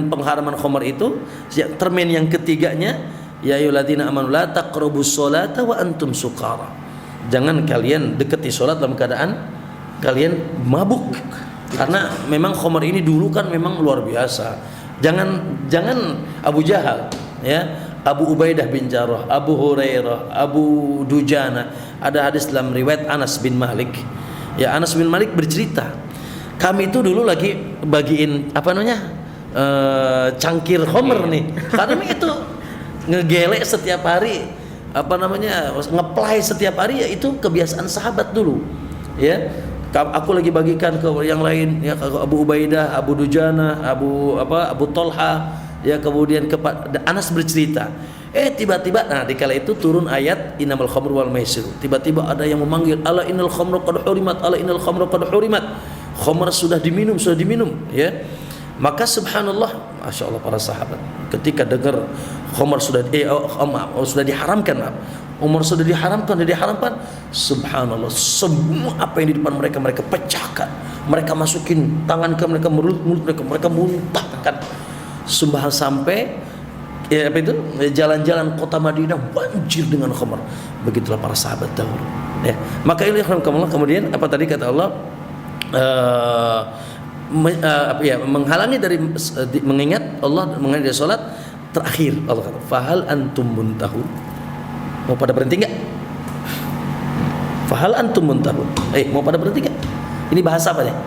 pengharaman khamar itu, ya, termen yang ketiganya, ya ayyuhalladzina amanu la taqrabus sholata wa antum sukara. Jangan kalian dekati salat dalam keadaan kalian mabuk. Karena memang khamar ini dulu kan memang luar biasa. Jangan Abu Jahal, ya, Abu Ubaidah bin Jarrah, Abu Hurairah, Abu Dujana. Ada hadis dalam riwayat Anas bin Malik. Ya, Anas bin Malik bercerita, kami itu dulu lagi bagiin cangkir khamr nih. Karena itu ngegelek setiap hari, ngeplay setiap hari, ya itu kebiasaan sahabat dulu. Ya, aku lagi bagikan ke yang lain, ya, ke Abu Ubaidah, Abu Dujana, Abu Tolha, ya, kemudian Anas bercerita. Tiba-tiba, nah dikala itu turun ayat innamal khamru wal maisir. Tiba-tiba ada yang memanggil, ala innal khamra qad hurimat, ala innal khamra qad hurimat. Khamr sudah diminum, ya. Maka subhanallah, masya Allah para sahabat, ketika dengar khamr sudah diharamkan, Umar sudah diharamkan, subhanallah, semua apa yang di depan mereka pecahkan, mereka masukin tangan ke mereka, mulut mereka muntahkan, sampai ya jalan-jalan kota Madinah banjir dengan khamr. Begitulah para sahabat dahulu, ya. Maka ini kemudian apa tadi kata Allah, menghalangi dari mengingat Allah, mengingat dari salat. Terakhir Allah kata, fahal antum muntahun, mau pada berhenti enggak? Fahal antum muntahun, mau pada berhenti enggak? Ini bahasa apa nih?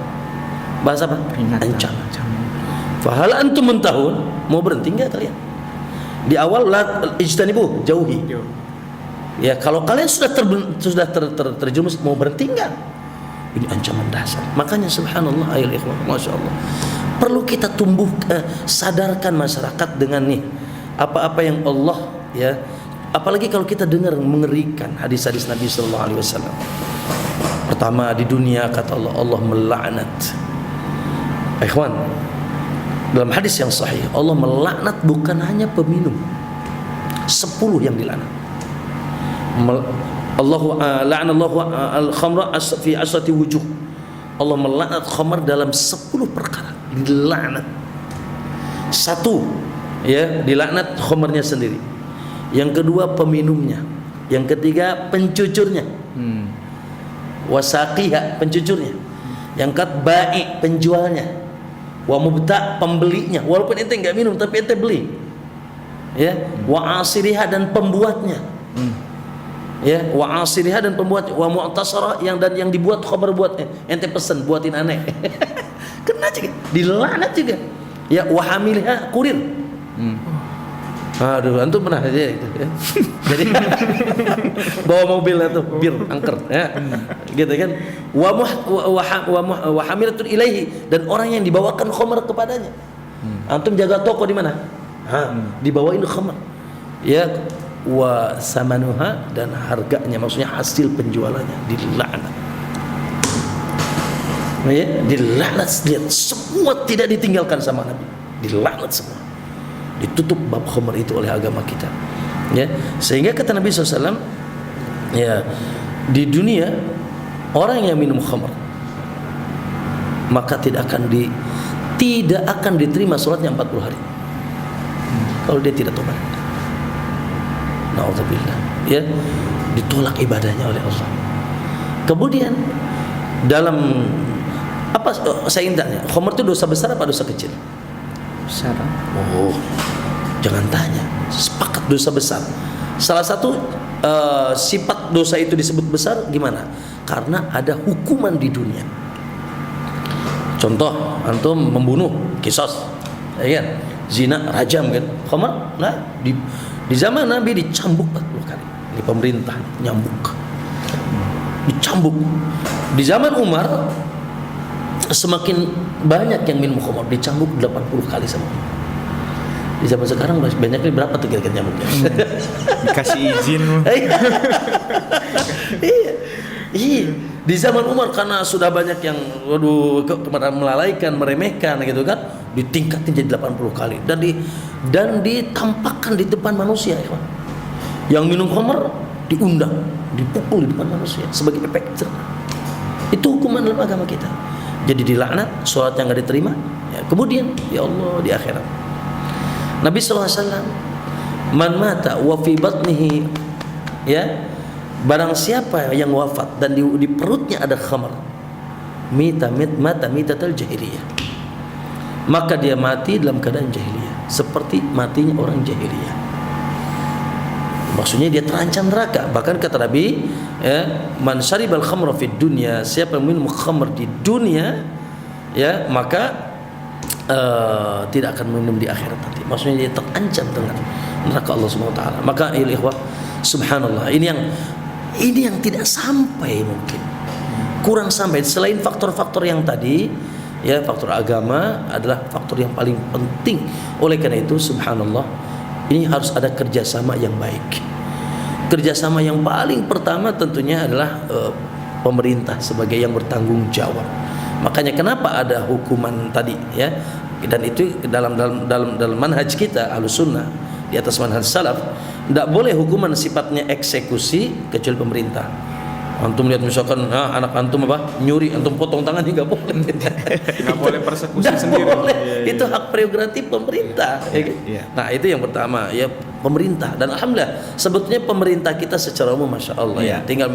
Bahasa apa? Ancam. Fahal antum muntahun, mau berhenti enggak kalian? Di awal la ijtanibu, jauhi. Ya, kalau kalian sudah terjerumus, mau berhenti enggak? Ini ancaman dasar. Makanya subhanallah ayol ikhwan, masya Allah, perlu kita sadarkan masyarakat dengan nih apa-apa yang Allah, ya, apalagi kalau kita dengar mengerikan hadis-hadis Nabi sallallahu alaihi wasallam. Pertama, di dunia kata Allah melaknat. Ikhwan, dalam hadis yang sahih, Allah melaknat bukan hanya peminum, 10 yang dilaknat. La'anallahu al-khamra fi asrati wujuh. Allah melaknat khamar dalam 10 perkara, dilaknat. 1, ya, dilaknat khamarnya sendiri. Yang kedua peminumnya. Yang ketiga pencucurnya. Wasaqiha, pencucurnya. Yang keempat bai, penjualnya. Wa mubta', pembelinya. Walaupun ente enggak minum tapi ente beli. Ya, wa asiriha, dan pembuatnya. Ya, wa asiriha, dan pembuat, wa mu'tasara, yang dibuat khabar buat ente pesen buatin aneh. Kena juga, dilaknat juga. Ya, wa hamilha, kurir. Aduh, antum pernah aja itu, ya. Jadi bawa mobil itu bir angker, ya. Gitu kan. Wa hamilatun ilaihi, dan orang yang dibawakan khamar kepadanya. Antum jaga toko di mana? Dibawain khamar. Ya, wa samanuha, dan harganya, maksudnya hasil penjualannya dilaknat. Ya, dilaknat, lihat semua tidak ditinggalkan sama Nabi, dilaknat semua. Ditutup bab khamr itu oleh agama kita, ya. Sehingga kata Nabi SAW, ya, di dunia orang yang minum khamr maka tidak akan diterima salatnya 40 hari kalau dia tidak tobat. Na'udzubillah, ya, ditolak ibadahnya oleh Allah. Kemudian dalam apa, saya ingin tanya, khamr itu dosa besar apa dosa kecil? Besar. Oh, jangan tanya, sepakat dosa besar. Salah satu sifat dosa itu disebut besar gimana? Karena ada hukuman di dunia. Contoh, antum membunuh, kisos, ya kan? Zina, rajam kan? Khamr, nah, di zaman Nabi dicambuk 40 kali. Ini pemerintah nyambuk, dicambuk. Di zaman Umar semakin banyak yang minum khamr, dicambuk 80 kali sama Umar. Di zaman sekarang banyaknya berapa tuh kira-kira nyambuknya? Dikasih izin. Iya. Di zaman Umar karena sudah banyak yang melalaikan, meremehkan gitu kan, ditingkatin jadi 80 kali dan ditampakkan di depan manusia, ya. Yang minum khamr diundang, dipukul di depan manusia sebagai efek jerah. Itu hukuman dalam agama kita. Jadi dilaknat, sholatnya nggak diterima. Ya, kemudian ya Allah di akhirat. Nabi SAW, man mata wa fi batnihi, ya, barang siapa yang wafat dan di perutnya ada khamr, mata mitatal jahiliyah, maka dia mati dalam keadaan jahiliyah, seperti matinya orang jahiliyah. Maksudnya dia terancam neraka. Bahkan kata Nabi, ya, man syaribal khamra fid dunya, siapa yang minum khamr di dunia, ya, maka tidak akan minum di akhirat nanti. Maksudnya dia terancam dengan neraka Allah Subhanahu wa taala. Maka ya ikhwah, subhanallah, ini yang tidak sampai, mungkin kurang sampai. Selain faktor-faktor yang tadi, ya, faktor agama adalah faktor yang paling penting. Oleh karena itu subhanallah, ini harus ada kerjasama yang baik. Kerjasama yang paling pertama tentunya adalah pemerintah sebagai yang bertanggung jawab. Makanya kenapa ada hukuman tadi, ya, dan itu dalam manhaj kita Ahlussunnah di atas manhaj salaf, tidak boleh hukuman sifatnya eksekusi kecuali pemerintah. Antum lihat misalkan anak antum nyuri, antum potong tangan, nggak boleh. Nggak boleh persekusi Nggak sendiri. boleh. Iya. Itu hak prerogatif pemerintah. Iya. Nah itu yang pertama, ya, pemerintah. Dan alhamdulillah sebetulnya pemerintah kita secara umum masya Allah, ya, tinggal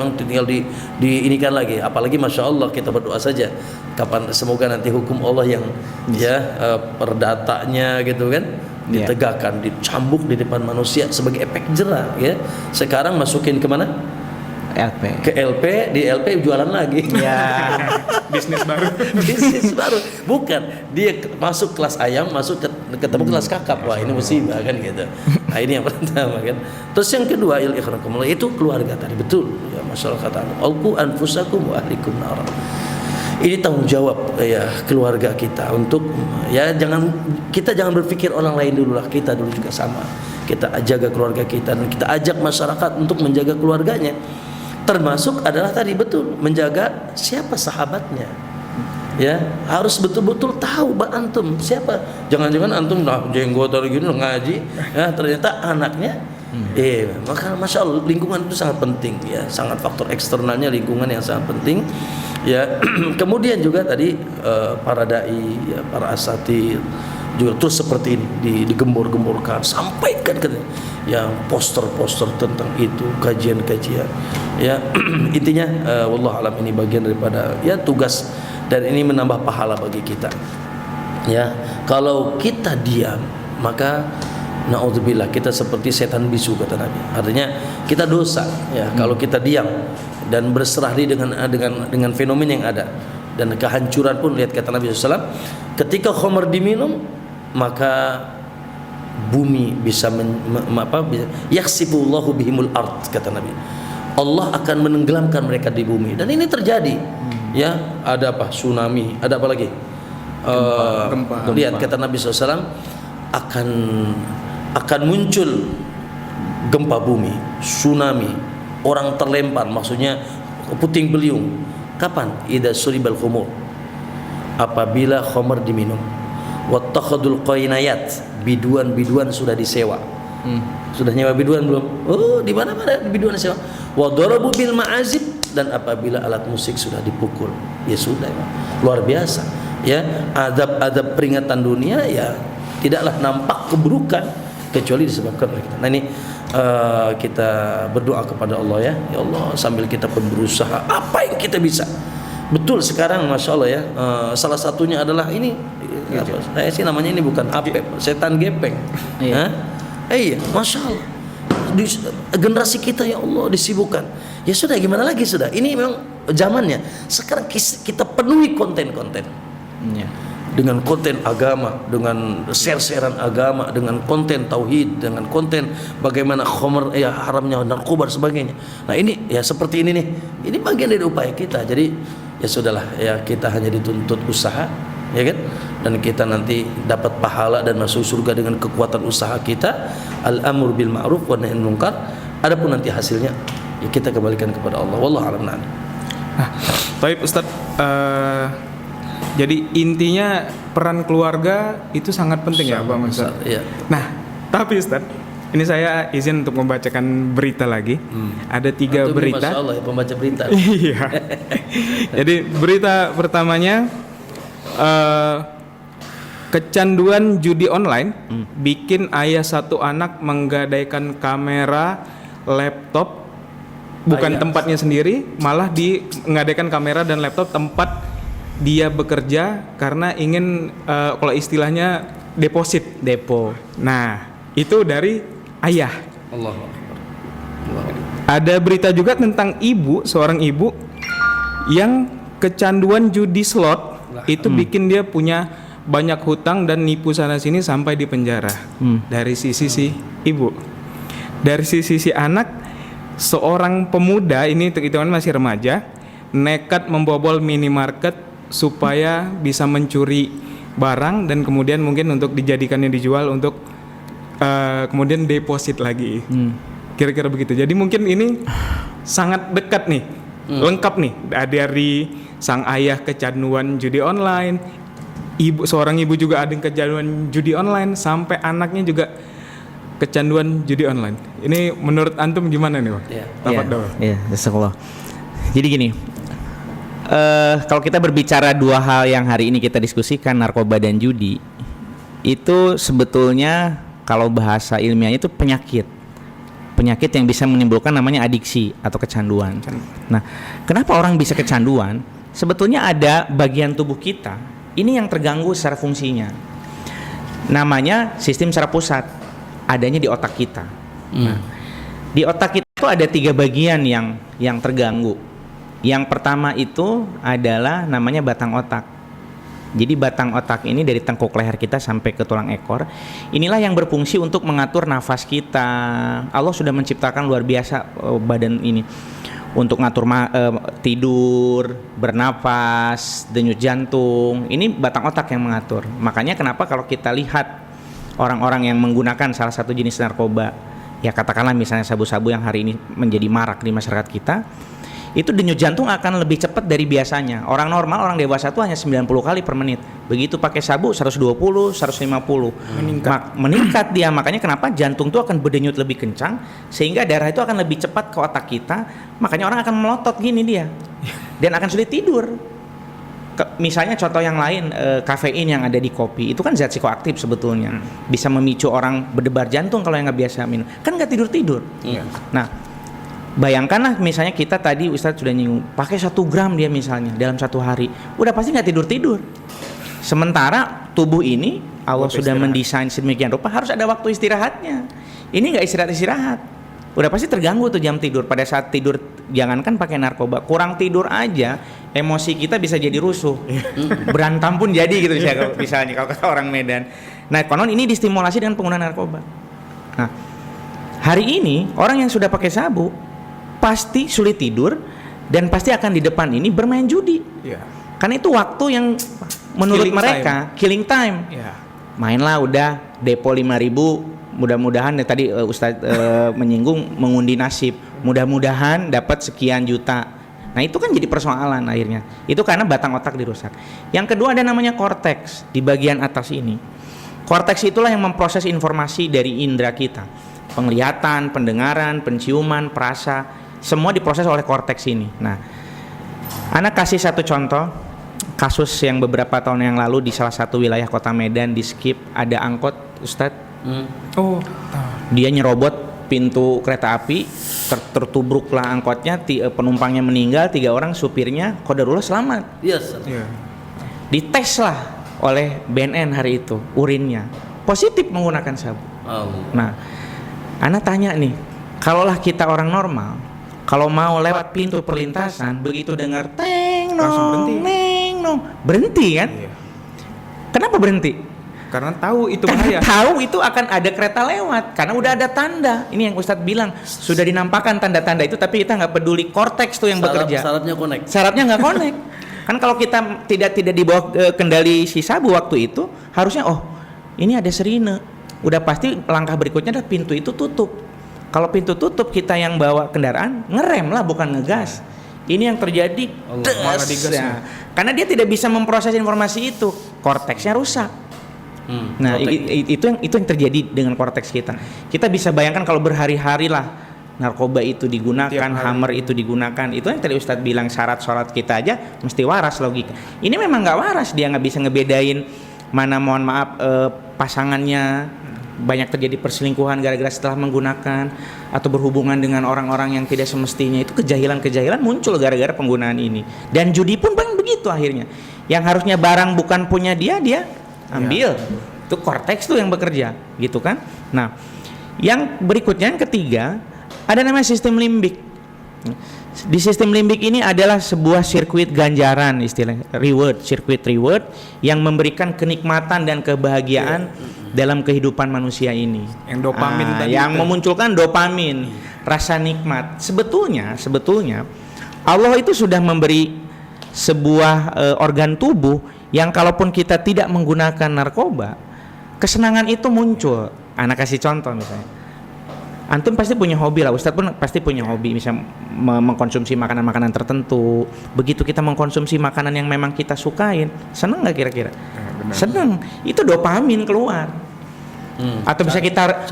diinikan lagi. Apalagi masya Allah, kita berdoa saja kapan semoga nanti hukum Allah yang perdatanya gitu kan ditegakkan, dicambuk di depan manusia sebagai efek jerah, ya. Sekarang masukin kemana? LP. Ke LP, di LP jualan lagi. Ya. Bisnis baru. Bisnis baru. Bukan, dia masuk kelas ayam, masuk ketemu kelas kakap. Wah, ini musibah kan gitu. Nah, ini yang pertama kan. Terus yang kedua, itu keluarga tadi, betul. Ya, masyarakat alqu anfusakum wa ahlikum nar. Ini tanggung jawab, ya, keluarga kita untuk, ya, kita jangan berpikir orang lain dulu lah, kita dulu juga sama. Kita jaga keluarga kita dan kita ajak masyarakat untuk menjaga keluarganya. Termasuk adalah tadi betul menjaga siapa sahabatnya, ya, harus betul-betul tahu antum siapa. Jangan-jangan antum jenggotan gini ngaji, ya, ternyata anaknya, maka masya Allah lingkungan itu sangat penting, ya, sangat faktor eksternalnya lingkungan yang sangat penting, ya. Kemudian juga tadi para dai, ya, para asatidz juga terus seperti ini digembor-gemborkan, sampaikan ke yang poster-poster tentang itu, kajian-kajian, ya. Intinya wallahu alam, ini bagian daripada, ya, tugas, dan ini menambah pahala bagi kita, ya. Kalau kita diam, maka naudzubillah kita seperti setan bisu, kata Nabi. Artinya kita dosa, ya, kalau kita diam dan berserah diri dengan fenomena yang ada, dan kehancuran pun. Lihat kata Nabi SAW, ketika khamr diminum, maka bumi bisa yaksifullahu bihimul ard, kata Nabi. Allah akan menenggelamkan mereka di bumi, dan ini terjadi, ya. Ada apa? Tsunami, ada apa lagi? Gempa. Lihat kata Nabi SAW, akan muncul gempa bumi, tsunami, orang terlempar, maksudnya puting beliung. Kapan? Idza suribal khumur, apabila khamr diminum. Wattakhadul qainayat, biduan sudah disewa. Sudah nyewa biduan belum? Oh, di mana-mana biduan sewa. Wa darabu bil ma'azib, dan apabila alat musik sudah dipukul. Ya sudah, luar biasa, ya. Adab peringatan dunia, ya, tidaklah nampak keburukan kecuali disebabkan oleh kita. Nah, ini kita berdoa kepada Allah, ya. Ya Allah, sambil kita pun berusaha apa yang kita bisa. Betul, sekarang masya Allah, ya, salah satunya adalah ini, saya sih namanya ini bukan HP, setan gepeng. Iya. Iya, masya Allah. Generasi kita, ya Allah, disibukkan. Ya sudah, gimana lagi, sudah. Ini memang zamannya. Sekarang kita penuhi konten-konten. Ya. Dengan konten agama, dengan share-sharean agama, dengan konten tauhid, dengan konten bagaimana khamr, ya, haramnya narkoba dan sebagainya. Nah, ini, ya, seperti ini nih. Ini bagian dari upaya kita. Jadi, ya sudahlah, ya, kita hanya dituntut usaha, ya kan? Dan kita nanti dapat pahala dan masuk surga dengan kekuatan usaha kita. Al-amr bil ma'ruf wa nahy anil munkar. Adapun nanti hasilnya, ya, kita kembalikan kepada Allah. Wallahu a'lam. Nah, baik Ustadz, jadi intinya peran keluarga itu sangat penting, ya Bang Ustadz. Ya. Nah, tapi Ustadz, Ini saya izin untuk membacakan berita lagi. Ada 3 Antum ini berita. Masya Allah ya, pembaca berita. Iya. Jadi berita pertamanya, kecanduan judi online bikin ayah satu anak menggadaikan kamera laptop, bukan Ayah. tempatnya sendiri, malah menggadaikan kamera dan laptop tempat dia bekerja karena ingin kalau istilahnya depo. Nah, itu dari ayah. Allahu Akbar. Allahu Akbar. Ada berita juga tentang seorang ibu yang kecanduan judi slot, itu bikin dia punya banyak hutang dan nipu sana sini sampai di penjara. Dari sisi si ibu. Dari sisi si anak, seorang pemuda ini hitungan masih remaja, nekat membobol minimarket supaya bisa mencuri barang dan kemudian mungkin untuk dijadikannya dijual untuk kemudian deposit lagi. Kira-kira begitu. Jadi mungkin ini sangat dekat nih, lengkap nih dari sang ayah kecanduan judi online, seorang ibu juga ada yang kecanduan judi online, sampai anaknya juga kecanduan judi online. Ini menurut antum gimana nih, Pak? Iya. Tafadhol. Iya, jazakallah. Jadi gini, kalau kita berbicara 2 hal yang hari ini kita diskusikan, narkoba dan judi, itu sebetulnya kalau bahasa ilmiahnya itu penyakit yang bisa menimbulkan namanya adiksi atau kecanduan. Nah, kenapa orang bisa kecanduan? Sebetulnya ada bagian tubuh kita ini yang terganggu secara fungsinya. Namanya sistem saraf pusat, adanya di otak kita. Nah, di otak kita itu ada 3 bagian yang terganggu. Yang pertama itu adalah namanya batang otak. Jadi batang otak ini dari tengkuk leher kita sampai ke tulang ekor, inilah yang berfungsi untuk mengatur nafas kita. Allah sudah menciptakan luar biasa badan ini untuk ngatur tidur, bernapas, denyut jantung. Ini batang otak yang mengatur. Makanya kenapa kalau kita lihat orang-orang yang menggunakan salah satu jenis narkoba, ya katakanlah misalnya sabu-sabu yang hari ini menjadi marak di masyarakat kita, itu denyut jantung akan lebih cepat dari biasanya. Orang normal, orang dewasa itu hanya 90 kali per menit. Begitu pakai sabu 120, 150. Meningkat dia. Makanya kenapa jantung itu akan berdenyut lebih kencang, sehingga darah itu akan lebih cepat ke otak kita. Makanya orang akan melotot gini dia. Dan akan sulit tidur. Misalnya contoh yang lain, kafein yang ada di kopi, itu kan zat psikoaktif sebetulnya. Bisa memicu orang berdebar jantung kalau yang nggak biasa minum. Kan nggak tidur-tidur. Nah, bayangkanlah misalnya kita tadi Ustadz sudah nyinggung, pakai 1 gram dia misalnya dalam 1 hari, udah pasti nggak tidur-tidur. Sementara tubuh ini Allah sudah mendesain sedemikian rupa harus ada waktu istirahatnya. Ini nggak istirahat, udah pasti terganggu tuh jam tidur. Pada saat tidur, jangankan pakai narkoba, kurang tidur aja emosi kita bisa jadi rusuh, berantem pun jadi gitu misalnya kalau kata orang Medan. Nah, konon ini distimulasi dengan penggunaan narkoba. Nah, hari ini orang yang sudah pakai sabu pasti sulit tidur dan pasti akan di depan ini bermain judi. Karena itu waktu yang menurut mereka killing time. Mainlah udah depo 5.000, mudah-mudahan tadi Ustadz menyinggung mengundi nasib, mudah-mudahan dapat sekian juta. Nah, itu kan jadi persoalan akhirnya. Itu karena batang otak dirusak. Yang kedua ada namanya korteks di bagian atas ini. Korteks itulah yang memproses informasi dari indera kita. Penglihatan, pendengaran, penciuman, perasa, semua diproses oleh korteks ini. Nah, anak kasih satu contoh kasus yang beberapa tahun yang lalu di salah satu wilayah kota Medan, di Skip, ada angkot, Ustadz. Dia nyerobot pintu kereta api, tertubruklah angkotnya, penumpangnya meninggal, 3 orang, supirnya qadarullah selamat. Dites lah oleh BNN hari itu, urinnya positif menggunakan sabu. Nah, Ana tanya nih, kalaulah kita orang normal, kalau mau lewat pintu perlintasan, begitu dengar teng nong, neng nong, berhenti kan? Kenapa berhenti? Karena tahu itu bahaya. bahaya. Tahu itu akan ada kereta lewat, karena udah ada tanda. Ini yang Ustadz bilang, sudah dinampakkan tanda-tanda itu, tapi kita nggak peduli korteks tuh yang bekerja. Syaratnya connect. Syaratnya nggak connect. Kan kalau kita tidak di bawah kendali si sabu waktu itu, harusnya ini ada sirine. Udah pasti langkah berikutnya adalah pintu itu tutup. Kalau pintu tutup, kita yang bawa kendaraan ngerem lah, bukan ngegas. Ini yang terjadi. Malah digas ya. Karena dia tidak bisa memproses informasi itu, korteksnya rusak. Nah, itu yang terjadi dengan korteks kita. Kita bisa bayangkan kalau berhari-hari lah narkoba itu digunakan, hammer itu digunakan. Itu yang tadi Ustadz bilang, syarat sholat kita aja mesti waras logika. Ini memang nggak waras, dia nggak bisa ngebedain mana, mohon maaf, pasangannya. Banyak terjadi perselingkuhan gara-gara setelah menggunakan atau berhubungan dengan orang-orang yang tidak semestinya. Itu kejahilan muncul gara-gara penggunaan ini. Dan judi pun begitu akhirnya. Yang harusnya barang bukan punya dia ambil. Itu korteks tuh yang bekerja, gitu kan. Nah, yang berikutnya, yang ketiga, ada namanya sistem limbik. Di sistem limbik ini adalah sebuah sirkuit ganjaran, istilah sirkuit reward yang memberikan kenikmatan dan kebahagiaan dalam kehidupan manusia ini. Yang dopamin tadi yang itu memunculkan dopamin, rasa nikmat. Sebetulnya Allah itu sudah memberi sebuah organ tubuh yang kalaupun kita tidak menggunakan narkoba, kesenangan itu muncul. Anak kasih contoh misalnya. Antum pasti punya hobi lah, Ustadz pun pasti punya hobi, bisa mengkonsumsi makanan-makanan tertentu. Begitu kita mengkonsumsi makanan yang memang kita sukain, seneng nggak kira-kira? Seneng, itu dopamin keluar. Atau bisa kita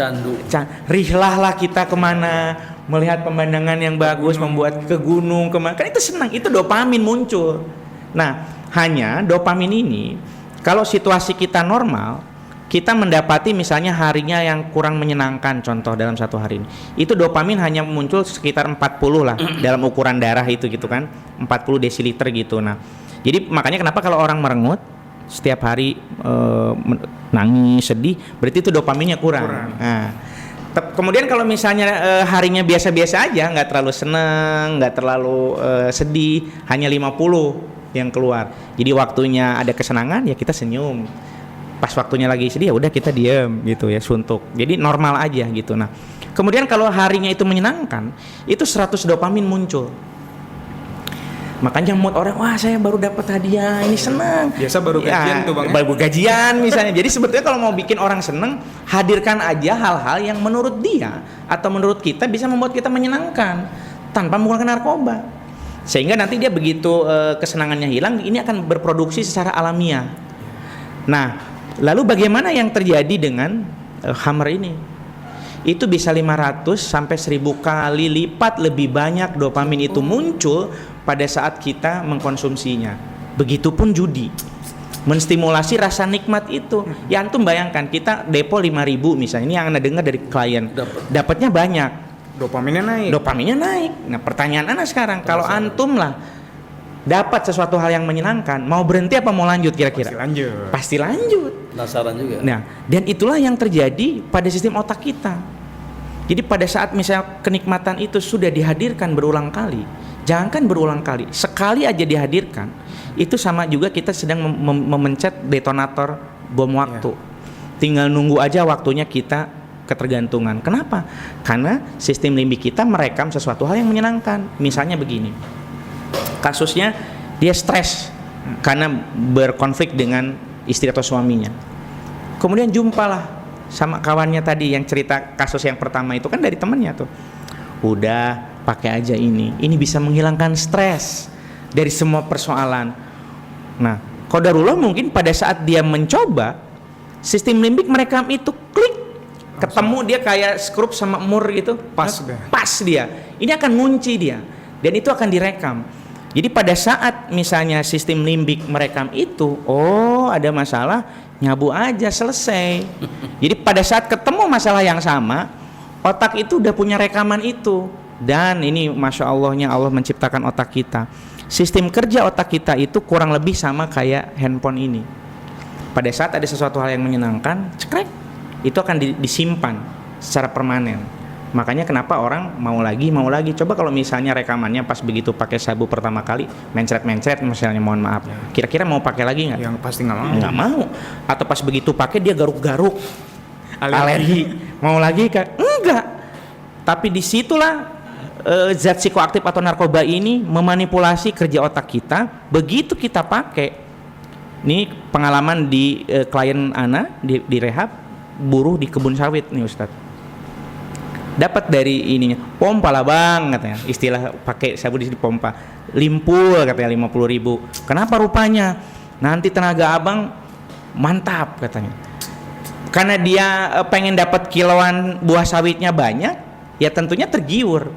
rihlah lah kita kemana, melihat pemandangan yang bagus, membuat ke gunung kemana, kan itu senang, itu dopamin muncul. Nah, hanya dopamin ini kalau situasi kita normal, kita mendapati misalnya harinya yang kurang menyenangkan, contoh dalam satu hari ini, itu dopamin hanya muncul sekitar 40 lah dalam ukuran darah itu gitu kan, 40 desiliter gitu. Nah, jadi makanya kenapa kalau orang merengut setiap hari nangis, sedih, berarti itu dopaminnya kurang. Nah, kemudian kalau misalnya harinya biasa-biasa aja, nggak terlalu seneng, nggak terlalu sedih, hanya 50 yang keluar. Jadi waktunya ada kesenangan ya kita senyum. Pas waktunya lagi sedih ya udah kita diem gitu ya, suntuk. Jadi normal aja gitu. Nah, kemudian kalau harinya itu menyenangkan, itu 100 dopamin muncul. Makanya mood orang, wah saya baru dapat hadiah, ini senang. Biasa baru gajian tuh Bang. Baru gajian misalnya. Jadi sebetulnya kalau mau bikin orang senang, hadirkan aja hal-hal yang menurut dia atau menurut kita bisa membuat kita menyenangkan tanpa menggunakan narkoba. Sehingga nanti dia begitu kesenangannya hilang, ini akan berproduksi secara alamiah. Nah, lalu bagaimana yang terjadi dengan hammer ini? Itu bisa 500 sampai 1000 kali lipat lebih banyak dopamin itu muncul pada saat kita mengkonsumsinya. Begitupun judi. Menstimulasi rasa nikmat itu. Ya antum bayangkan kita depo 5.000 misalnya, ini yang Anda dengar dari klien. Dapatnya banyak. Dopaminnya naik. Nah, pertanyaan Anda sekarang, kalau antum lah dapat sesuatu hal yang menyenangkan, mau berhenti apa mau lanjut kira-kira? Pasti lanjut. Penasaran juga. Nah, dan itulah yang terjadi pada sistem otak kita. Jadi pada saat misalnya kenikmatan itu sudah dihadirkan berulang kali, jangankan berulang kali, sekali aja dihadirkan, itu sama juga kita sedang memencet detonator bom waktu. Tinggal nunggu aja waktunya kita ketergantungan. Kenapa? Karena sistem limbik kita merekam sesuatu hal yang menyenangkan. Misalnya begini. Kasusnya dia stres karena berkonflik dengan istri atau suaminya. Kemudian jumpalah sama kawannya tadi yang cerita kasus yang pertama itu kan dari temannya tuh. Udah pakai aja ini bisa menghilangkan stres dari semua persoalan. Nah, qadarullah mungkin pada saat dia mencoba, sistem limbik merekam itu, klik, ketemu dia kayak skrup sama mur gitu, pas dia. Ini akan ngunci dia dan itu akan direkam. Jadi pada saat misalnya sistem limbik merekam itu, oh ada masalah, nyabu aja selesai. Jadi pada saat ketemu masalah yang sama, otak itu udah punya rekaman itu. Dan ini Masya Allahnya Allah menciptakan otak kita. Sistem kerja otak kita itu kurang lebih sama kayak handphone ini. Pada saat ada sesuatu hal yang menyenangkan, cekrek, itu akan disimpan secara permanen. Makanya kenapa orang mau lagi. Coba kalau misalnya rekamannya pas begitu pakai sabu pertama kali mencret misalnya, mohon maaf, kira-kira mau pakai lagi nggak? Yang pasti nggak mau. Nggak mau. Atau pas begitu pakai dia garuk-garuk, alergi. Mau lagi kan? Enggak. Tapi disitulah zat psikoaktif atau narkoba ini memanipulasi kerja otak kita. Begitu kita pakai, ini pengalaman di klien Ana di rehab, buruh di kebun sawit nih Ustadz. Dapat dari ininya, pompa lah bang katanya, istilah pakai sabu di pompa, limpul katanya 50.000. Kenapa rupanya? Nanti tenaga abang mantap katanya. Karena dia pengen dapat kiloan buah sawitnya banyak, ya tentunya tergiur.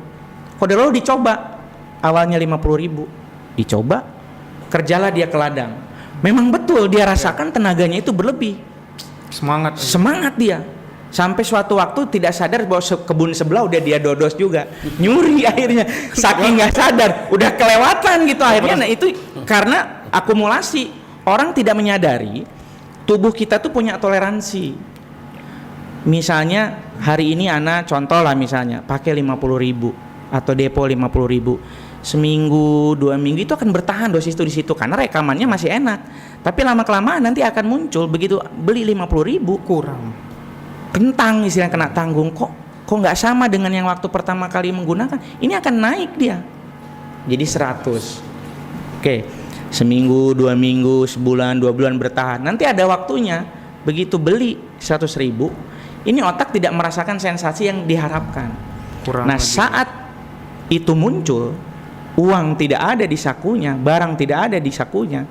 Kode lalu dicoba, awalnya 50.000, dicoba, kerjalah dia ke ladang. Memang betul dia rasakan tenaganya itu berlebih. Semangat dia. Sampai suatu waktu tidak sadar bahwa kebun sebelah udah dia dodos juga, nyuri akhirnya, saking nggak sadar, udah kelewatan gitu akhirnya. Nah itu karena akumulasi. Orang tidak menyadari tubuh kita tuh punya toleransi. Misalnya hari ini Ana contoh lah misalnya pakai 50.000 atau depo 50.000, seminggu 2 minggu itu akan bertahan dosis itu di situ karena rekamannya masih enak. Tapi lama kelamaan nanti akan muncul begitu beli 50.000 kurang, rentang istilah kena tanggung, kok nggak sama dengan yang waktu pertama kali menggunakan. Ini akan naik dia jadi 100. Oke. Seminggu, 2 minggu, sebulan, 2 bulan bertahan. Nanti ada waktunya, begitu beli 100.000, ini otak tidak merasakan sensasi yang diharapkan. Nah saat itu muncul, uang tidak ada di sakunya, barang tidak ada di sakunya,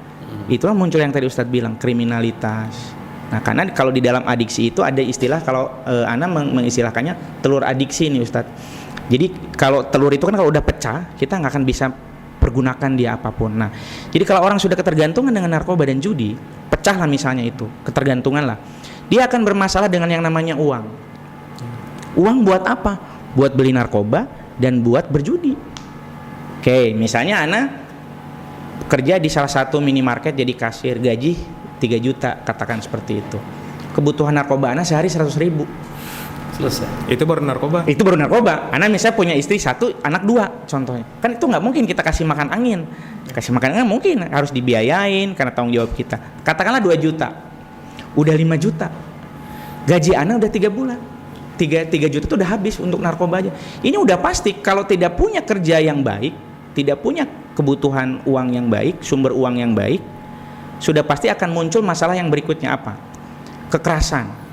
itulah muncul yang tadi Ustadz bilang, kriminalitas. Nah karena kalau di dalam adiksi itu ada istilah, kalau Ana mengistilahkannya telur adiksi nih Ustadz. Jadi kalau telur itu kan kalau udah pecah, kita nggak akan bisa pergunakan dia apapun. Nah, jadi kalau orang sudah ketergantungan dengan narkoba dan judi, pecahlah misalnya itu, ketergantungan lah. Dia akan bermasalah dengan yang namanya uang. Uang buat apa? Buat beli narkoba dan buat berjudi. Oke, misalnya Ana kerja di salah satu minimarket jadi kasir, gaji 3 juta, katakan seperti itu. Kebutuhan narkoba Ana sehari 100.000. Selesai. Itu baru narkoba. Itu baru narkoba. Ana misalnya punya istri 1, anak 2 contohnya. Kan itu nggak mungkin kita kasih makan angin. Kasih makan angin mungkin harus dibiayain karena tanggung jawab kita. Katakanlah 2 juta. Udah 5 juta. Gaji Ana udah 3 bulan. 3 juta itu udah habis untuk narkoba aja. Ini udah pasti kalau tidak punya kerja yang baik, tidak punya kebutuhan uang yang baik, sumber uang yang baik, sudah pasti akan muncul masalah yang berikutnya apa? Kekerasan.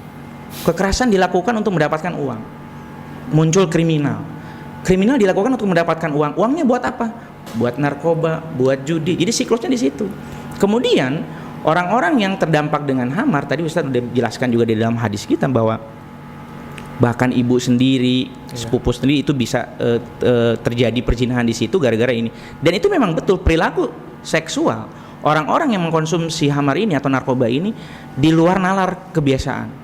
Kekerasan dilakukan untuk mendapatkan uang. Muncul kriminal. Kriminal dilakukan untuk mendapatkan uang. Uangnya buat apa? Buat narkoba, buat judi. Jadi siklusnya di situ. Kemudian orang-orang yang terdampak dengan khamar, tadi Ustaz sudah jelaskan juga di dalam hadis kita bahwa bahkan ibu sendiri, sepupu sendiri itu bisa terjadi perzinahan di situ gara-gara ini. Dan itu memang betul perilaku seksual orang-orang yang mengkonsumsi khamar ini atau narkoba ini di luar nalar kebiasaan.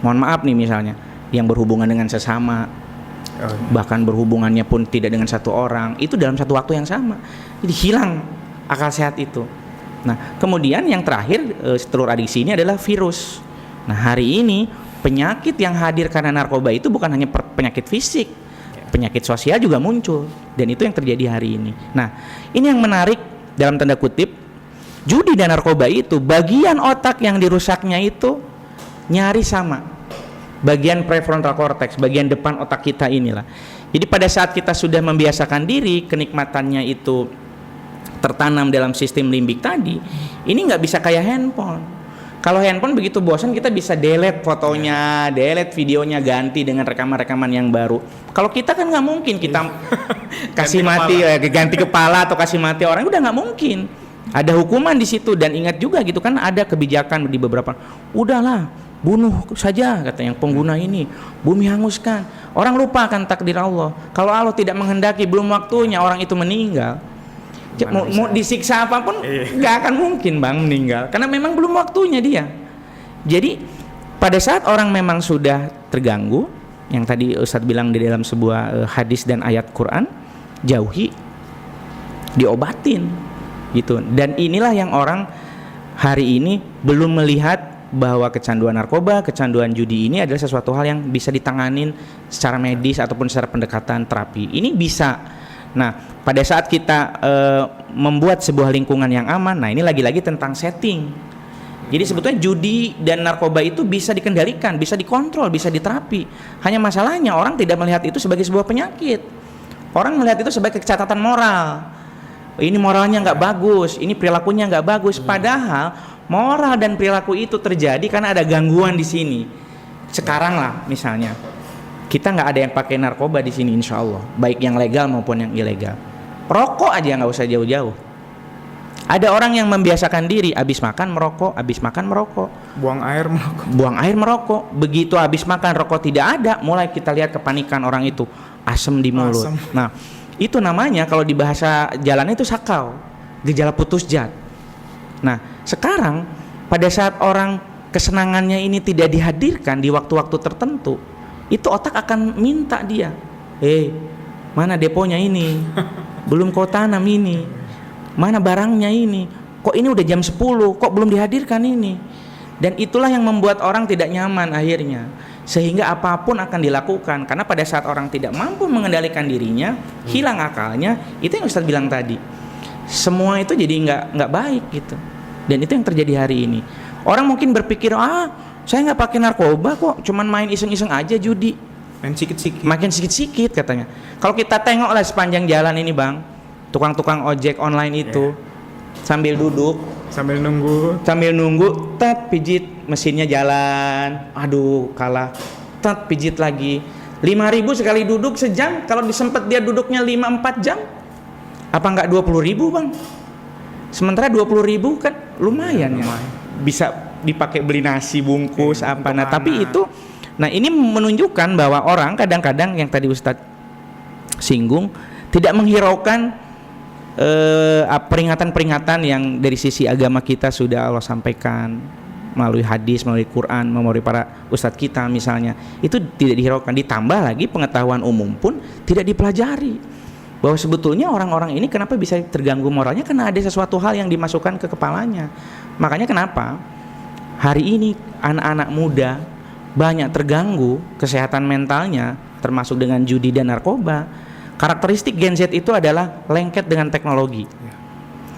Mohon maaf nih misalnya yang berhubungan dengan sesama, bahkan berhubungannya pun tidak dengan satu orang, itu dalam satu waktu yang sama, jadi hilang akal sehat itu. Nah kemudian yang terakhir telur adiksi ini adalah virus. Nah hari ini penyakit yang hadir karena narkoba itu bukan hanya penyakit fisik, penyakit sosial juga muncul, dan itu yang terjadi hari ini. Nah ini yang menarik dalam tanda kutip, judi dan narkoba itu bagian otak yang dirusaknya itu nyaris sama, bagian prefrontal cortex, bagian depan otak kita inilah. Jadi pada saat kita sudah membiasakan diri, kenikmatannya itu tertanam dalam sistem limbik tadi, ini nggak bisa kayak handphone. Kalau handphone begitu bosan kita bisa delete fotonya, delete videonya, ganti dengan rekaman-rekaman yang baru. Kalau kita kan nggak mungkin kita kasih mati, ganti kepala atau kasih mati orang, udah nggak mungkin. Ada hukuman di situ, dan ingat juga gitu kan ada kebijakan di beberapa, udahlah bunuh saja kata yang pengguna ini, bumi hanguskan. Orang lupa akan takdir Allah. Kalau Allah tidak menghendaki, belum waktunya orang itu meninggal, mau disiksa apapun nggak akan mungkin bang meninggal, karena memang belum waktunya dia. Jadi pada saat orang memang sudah terganggu, yang tadi Ustadz bilang di dalam sebuah hadis dan ayat Quran, jauhi, diobatin gitu. Dan inilah yang orang hari ini belum melihat bahwa kecanduan narkoba, kecanduan judi ini adalah sesuatu hal yang bisa ditanganin secara medis ataupun secara pendekatan terapi. Ini bisa. Nah, pada saat kita membuat sebuah lingkungan yang aman, nah ini lagi-lagi tentang setting. Jadi sebetulnya judi dan narkoba itu bisa dikendalikan, bisa dikontrol, bisa diterapi. Hanya masalahnya orang tidak melihat itu sebagai sebuah penyakit. Orang melihat itu sebagai catatan moral. Ini moralnya nggak bagus, ini perilakunya nggak bagus. Padahal moral dan perilaku itu terjadi karena ada gangguan di sini. Sekarang lah misalnya, kita nggak ada yang pakai narkoba di sini, insya Allah, baik yang legal maupun yang ilegal. Rokok aja nggak usah jauh-jauh. Ada orang yang membiasakan diri habis makan merokok, Buang air merokok. buang air merokok. Begitu habis makan rokok tidak ada, mulai kita lihat kepanikan orang itu, asam di mulut. Asem. Nah, itu namanya kalau di bahasa jalan itu sakau, gejala putus zat. Nah, sekarang pada saat orang kesenangannya ini tidak dihadirkan di waktu-waktu tertentu, itu otak akan minta dia, mana deponya ini? Belum kau tanam ini. Mana barangnya ini? Kok ini udah jam 10, kok belum dihadirkan ini? Dan itulah yang membuat orang tidak nyaman akhirnya. Sehingga apapun akan dilakukan, karena pada saat orang tidak mampu mengendalikan dirinya, hilang akalnya, itu yang Ustadz bilang tadi. Semua itu jadi nggak baik gitu. Dan itu yang terjadi hari ini. Orang mungkin berpikir, saya nggak pakai narkoba kok, cuman main iseng-iseng aja judi. Main sikit-sikit. Makin sikit-sikit katanya. Kalau kita tengok lah sepanjang jalan ini bang, tukang-tukang ojek online itu sambil duduk, Sambil nunggu, tet pijit mesinnya jalan, aduh kalah, tet pijit lagi. 5.000 sekali duduk sejam, kalau disempet dia duduknya 5-4 jam, apa nggak 20.000 bang? Sementara 20.000 kan lumayan ya, bisa dipakai beli nasi bungkus apa. Nah tapi itu, nah ini menunjukkan bahwa orang kadang-kadang yang tadi Ustadz singgung tidak menghiraukan peringatan-peringatan yang dari sisi agama kita sudah Allah sampaikan melalui hadis, melalui Quran, melalui para ustadz kita misalnya, itu tidak dihiraukan. Ditambah lagi pengetahuan umum pun tidak dipelajari, bahwa sebetulnya orang-orang ini kenapa bisa terganggu moralnya, karena ada sesuatu hal yang dimasukkan ke kepalanya. Makanya kenapa hari ini anak-anak muda banyak terganggu kesehatan mentalnya, termasuk dengan judi dan narkoba. Karakteristik Gen Z itu adalah lengket dengan teknologi.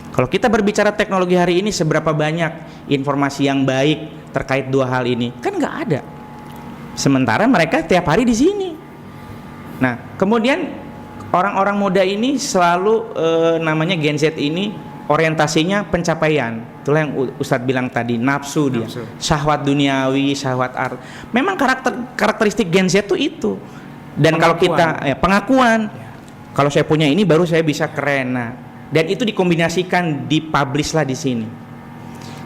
Kalau kita berbicara teknologi hari ini, seberapa banyak informasi yang baik terkait dua hal ini? Kan nggak ada. Sementara mereka tiap hari di sini. Nah, kemudian orang-orang muda ini selalu namanya Gen Z ini orientasinya pencapaian. Itulah yang Ustadz bilang tadi, nafsu dia, syahwat duniawi, syahwat art. Memang karakteristik Gen Z itu. Dan kalau kita pengakuan. Kalau saya punya ini baru saya bisa keren. Nah, dan itu dikombinasikan, dipublish lah di sini.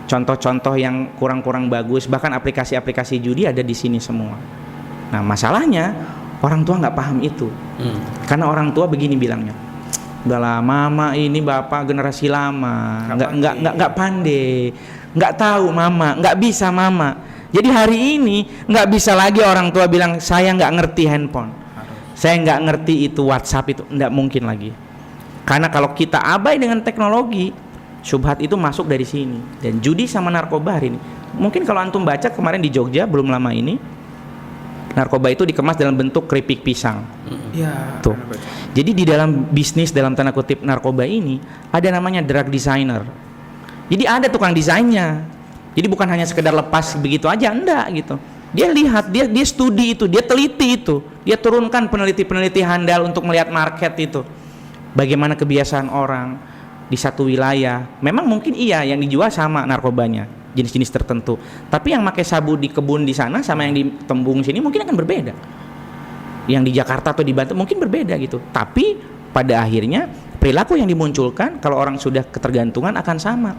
Contoh-contoh yang kurang-kurang bagus, bahkan aplikasi-aplikasi judi ada di sini semua. Nah, masalahnya orang tua nggak paham itu. Karena orang tua begini bilangnya, udahlah mama ini bapak generasi lama, nggak pandai, nggak tahu mama, nggak bisa mama. Jadi hari ini nggak bisa lagi orang tua bilang saya nggak ngerti handphone. Saya nggak ngerti itu WhatsApp, itu nggak mungkin lagi. Karena kalau kita abai dengan teknologi, syubhat itu masuk dari sini. Dan judi sama narkoba hari ini, mungkin kalau antum baca kemarin di Jogja belum lama ini, narkoba itu dikemas dalam bentuk keripik pisang. Ya. Tuh. Jadi di dalam bisnis dalam tanda kutip narkoba ini ada namanya drug designer. Jadi ada tukang desainnya. Jadi bukan hanya sekedar lepas begitu aja, enggak gitu. Dia lihat, dia studi itu, dia teliti itu, dia turunkan peneliti-peneliti handal untuk melihat market itu, bagaimana kebiasaan orang di satu wilayah. Memang mungkin iya yang dijual sama narkobanya, jenis-jenis tertentu, tapi yang pakai sabu di kebun di sana sama yang di Tembung sini mungkin akan berbeda. Yang di Jakarta atau di Banten mungkin berbeda gitu. Tapi pada akhirnya perilaku yang dimunculkan kalau orang sudah ketergantungan akan sama,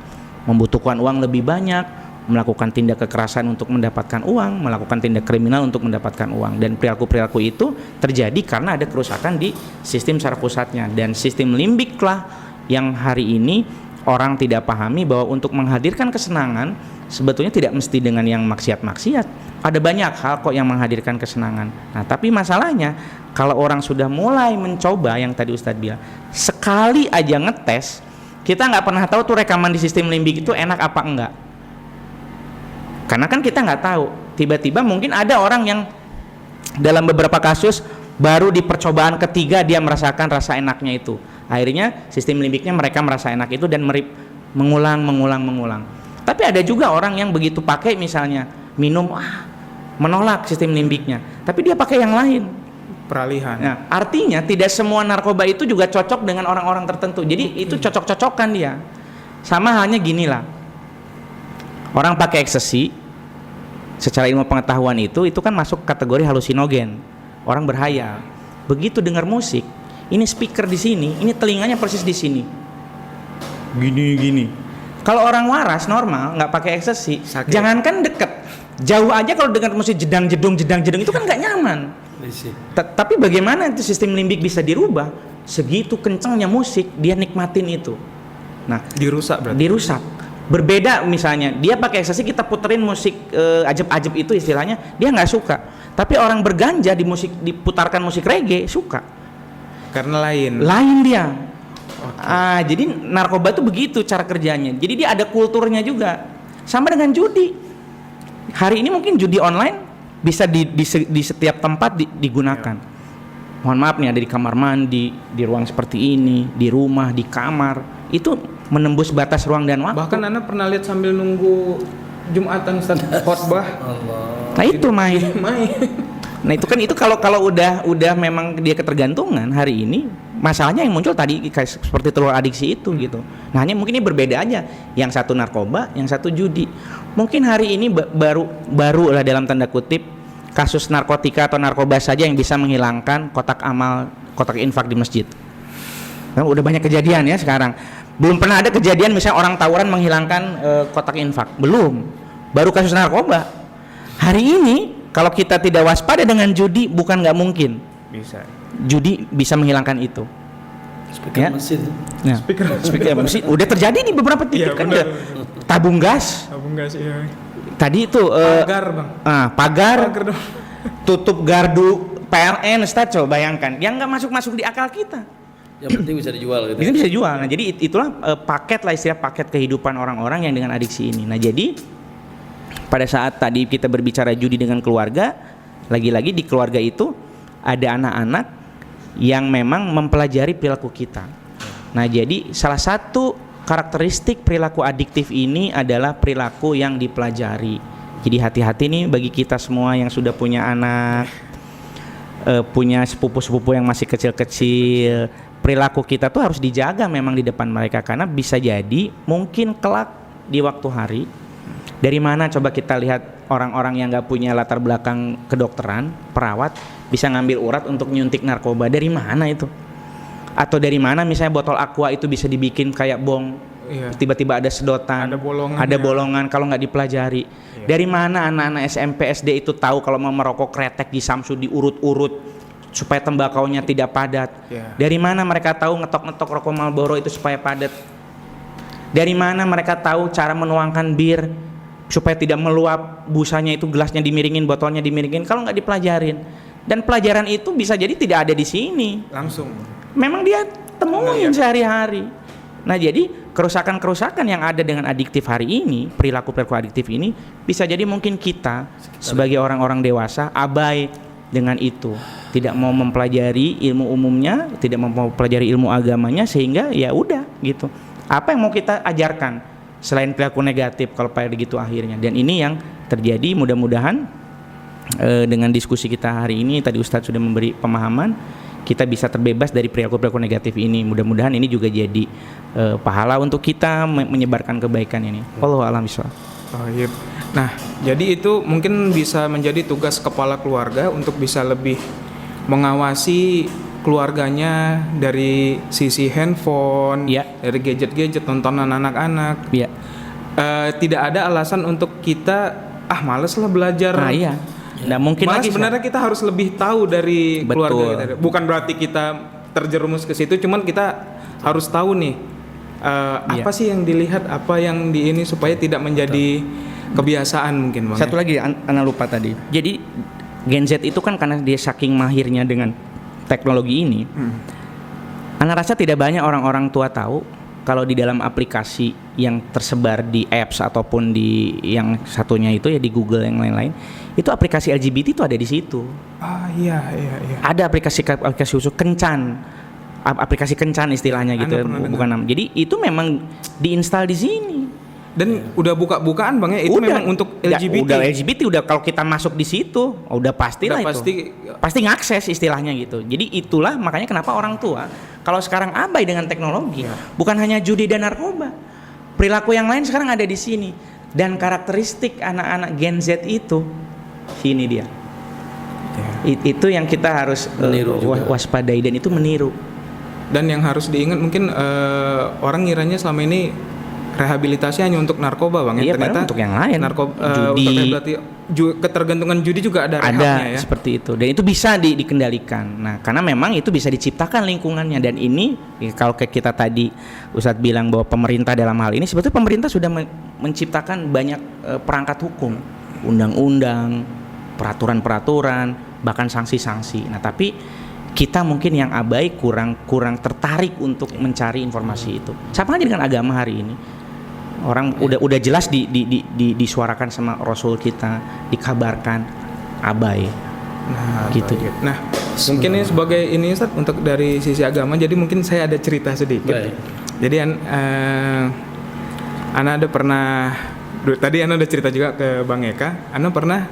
membutuhkan uang lebih banyak, melakukan tindak kekerasan untuk mendapatkan uang, melakukan tindak kriminal untuk mendapatkan uang. Dan perilaku-perilaku itu terjadi karena ada kerusakan di sistem saraf pusatnya. Dan sistem limbik lah yang hari ini orang tidak pahami, bahwa untuk menghadirkan kesenangan sebetulnya tidak mesti dengan yang maksiat-maksiat. Ada banyak hal kok yang menghadirkan kesenangan. Nah tapi masalahnya kalau orang sudah mulai mencoba, yang tadi Ustadz bilang, sekali aja ngetes, kita nggak pernah tahu tuh rekaman di sistem limbik itu enak apa enggak. Karena kan kita nggak tahu, tiba-tiba mungkin ada orang yang dalam beberapa kasus baru di percobaan ketiga dia merasakan rasa enaknya itu. Akhirnya sistem limbiknya mereka merasa enak itu dan mengulang. Tapi ada juga orang yang begitu pakai misalnya minum, menolak sistem limbiknya, tapi dia pakai yang lain. Peralihan. Nah, artinya tidak semua narkoba itu juga cocok dengan orang-orang tertentu. Jadi itu cocok-cocokan dia. Sama halnya gini lah. Orang pakai ekstasi, secara ilmu pengetahuan itu kan masuk kategori halusinogen. Orang berhayal. Begitu dengar musik, ini speaker di sini, ini telinganya persis di sini. gini. Kalau orang waras normal nggak pakai ekstasi, Sakit. jangankan deket, jauh aja kalau dengar musik jedang-jedung itu kan nggak nyaman. Tapi bagaimana itu sistem limbik bisa dirubah? Segitu kencangnya musik dia nikmatin itu. Nah, Dirusak berarti. dirusak. Berbeda misalnya dia pakai ekstasi, kita puterin musik ajeb-ajeb itu istilahnya, dia nggak suka. Tapi orang berganja diputarkan musik reggae suka. Karena lain. Lain dia. Jadi narkoba itu begitu cara kerjanya. Jadi dia ada kulturnya juga. Sama dengan judi. Hari ini mungkin judi online bisa di setiap tempat digunakan. Mohon maaf nih, ada di kamar mandi, di ruang seperti ini, di rumah, di kamar. Itu menembus batas ruang dan waktu. Bahkan Anda pernah lihat sambil nunggu Jumatan Ustaz khotbah. Nah itu main. Main. Nah itu kalau udah memang dia ketergantungan hari ini, masalahnya yang muncul tadi kayak seperti telur adiksi itu gitu. Nah hanya mungkin ini berbeda aja, yang satu narkoba, yang satu judi. Mungkin hari ini baru lah dalam tanda kutip kasus narkotika atau narkoba saja yang bisa menghilangkan kotak amal, kotak infak di masjid. Nah, udah banyak kejadian ya sekarang. Belum pernah ada kejadian misalnya orang tawuran menghilangkan kotak infak, belum. Baru kasus narkoba. Hari ini kalau kita tidak waspada dengan judi, bukan nggak mungkin. Bisa. Judi bisa menghilangkan itu. Speaker Ya. mesin. Nah, speaker mesin udah terjadi di beberapa titik Iya, kan. benar. Tabung gas. Tabung gas ya. Tadi itu Pagar, Bang. pagar, Pagar dong. tutup gardu PLN, Ustaz, coba bayangkan. Yang nggak masuk di akal kita. Yang penting bisa dijual gitu. Ini bisa dijual. Nah, jadi itulah paket lah, istilah paket kehidupan orang-orang yang dengan adiksi ini. Nah, jadi pada saat tadi kita berbicara judi dengan keluarga, lagi-lagi di keluarga itu ada anak-anak yang memang mempelajari perilaku kita. Nah, jadi salah satu karakteristik perilaku adiktif ini adalah perilaku yang dipelajari. Jadi hati-hati nih bagi kita semua yang sudah punya anak, punya sepupu-sepupu yang masih kecil-kecil. Perilaku kita tuh harus dijaga memang di depan mereka, karena bisa jadi mungkin kelak di waktu hari, dari mana coba kita lihat orang-orang yang nggak punya latar belakang kedokteran, perawat, bisa ngambil urat untuk nyuntik narkoba, dari mana itu? Atau dari mana misalnya botol aqua itu bisa dibikin kayak bong, Iya. tiba-tiba ada sedotan, Ada bolongan kalau nggak dipelajari. Iya. Dari mana anak-anak SMP SD itu tahu kalau mau merokok kretek di Samsu diurut-urut supaya tembakaunya tidak padat? Iya. Dari mana mereka tahu ngetok-ngetok rokok Marlboro itu supaya padat? Dari mana mereka tahu cara menuangkan bir supaya tidak meluap, busanya itu gelasnya dimiringin, botolnya dimiringin? Kalau nggak dipelajarin. Dan pelajaran itu bisa jadi tidak ada di sini. Langsung. Memang dia temuin sehari-hari. Nah, jadi kerusakan-kerusakan yang ada dengan adiktif hari ini, perilaku-perilaku adiktif ini, bisa jadi mungkin kita sebagai orang-orang dewasa abai dengan itu, tidak mau mempelajari ilmu umumnya, tidak mau mempelajari ilmu agamanya, sehingga ya udah gitu. Apa yang mau kita ajarkan selain perilaku negatif kalau pada gitu akhirnya? Dan ini yang terjadi. Mudah-mudahan dengan diskusi kita hari ini, tadi Ustadz sudah memberi pemahaman, kita bisa terbebas dari perilaku-perilaku negatif ini. Mudah-mudahan ini juga jadi pahala untuk kita menyebarkan kebaikan ini. Wallahu a'lam bishawab. Oh, iya. Nah, jadi itu mungkin bisa menjadi tugas kepala keluarga untuk bisa lebih mengawasi keluarganya dari sisi handphone, Ya. dari gadget-gadget, tontonan anak-anak. Ya. Tidak ada alasan untuk kita males lah belajar. Nah, iya. Nggak mungkin Malah lagi. sebenarnya kita harus lebih tahu dari Betul. keluarga kita. Bukan berarti kita terjerumus ke situ, cuman kita harus tahu nih apa sih yang dilihat, apa yang di ini, supaya tidak menjadi kebiasaan mungkin, Bang. Satu lagi Ana lupa tadi. Jadi Gen Z itu kan karena dia saking mahirnya dengan teknologi ini, Ana rasa tidak banyak orang-orang tua tahu kalau di dalam aplikasi yang tersebar di apps ataupun di yang satunya itu ya di Google yang lain-lain, itu aplikasi LGBT itu ada di situ. Iya. Ada aplikasi khusus Kencan, aplikasi Kencan istilahnya gitu, Anda pernah bukan nama. Jadi itu memang diinstal di sini. Dan udah buka-bukaan, Bang, ya, itu Udah. memang untuk Ya, LGBT. udah LGBT, udah kalau kita masuk di situ, udah pastilah Udah itu. Pasti ngakses istilahnya gitu. Jadi itulah makanya kenapa orang tua kalau sekarang abai dengan teknologi, bukan hanya judi dan narkoba, perilaku yang lain sekarang ada di sini. Dan karakteristik anak-anak Gen Z itu, sini dia. Itu yang kita harus Meniru juga. waspadai, dan itu meniru. Dan yang harus diingat mungkin orang ngiranya selama ini rehabilitasi hanya untuk narkoba, Bang. Iya, Ternyata padahal untuk yang lain. judi, berarti ketergantungan judi juga ada rehabnya ya. Seperti itu, dan itu bisa dikendalikan. Nah, karena memang itu bisa diciptakan lingkungannya, dan ini kalau kayak kita tadi Ustadz bilang bahwa pemerintah dalam hal ini, sebetulnya pemerintah sudah menciptakan banyak perangkat hukum, undang-undang, peraturan-peraturan, bahkan sanksi-sanksi. Nah, tapi kita mungkin yang abai, kurang tertarik untuk mencari informasi itu. Sama aja dengan agama hari ini. Orang udah jelas disuarakan sama Rasul kita, dikabarkan, abai. Nah, gitu. baik. Nah, mungkin ini sebagai ini Ustaz, untuk dari sisi agama, jadi mungkin saya ada cerita sedikit. Baik. Jadi Ana ada pernah tadi Ana udah cerita juga ke Bang Eka. Ana pernah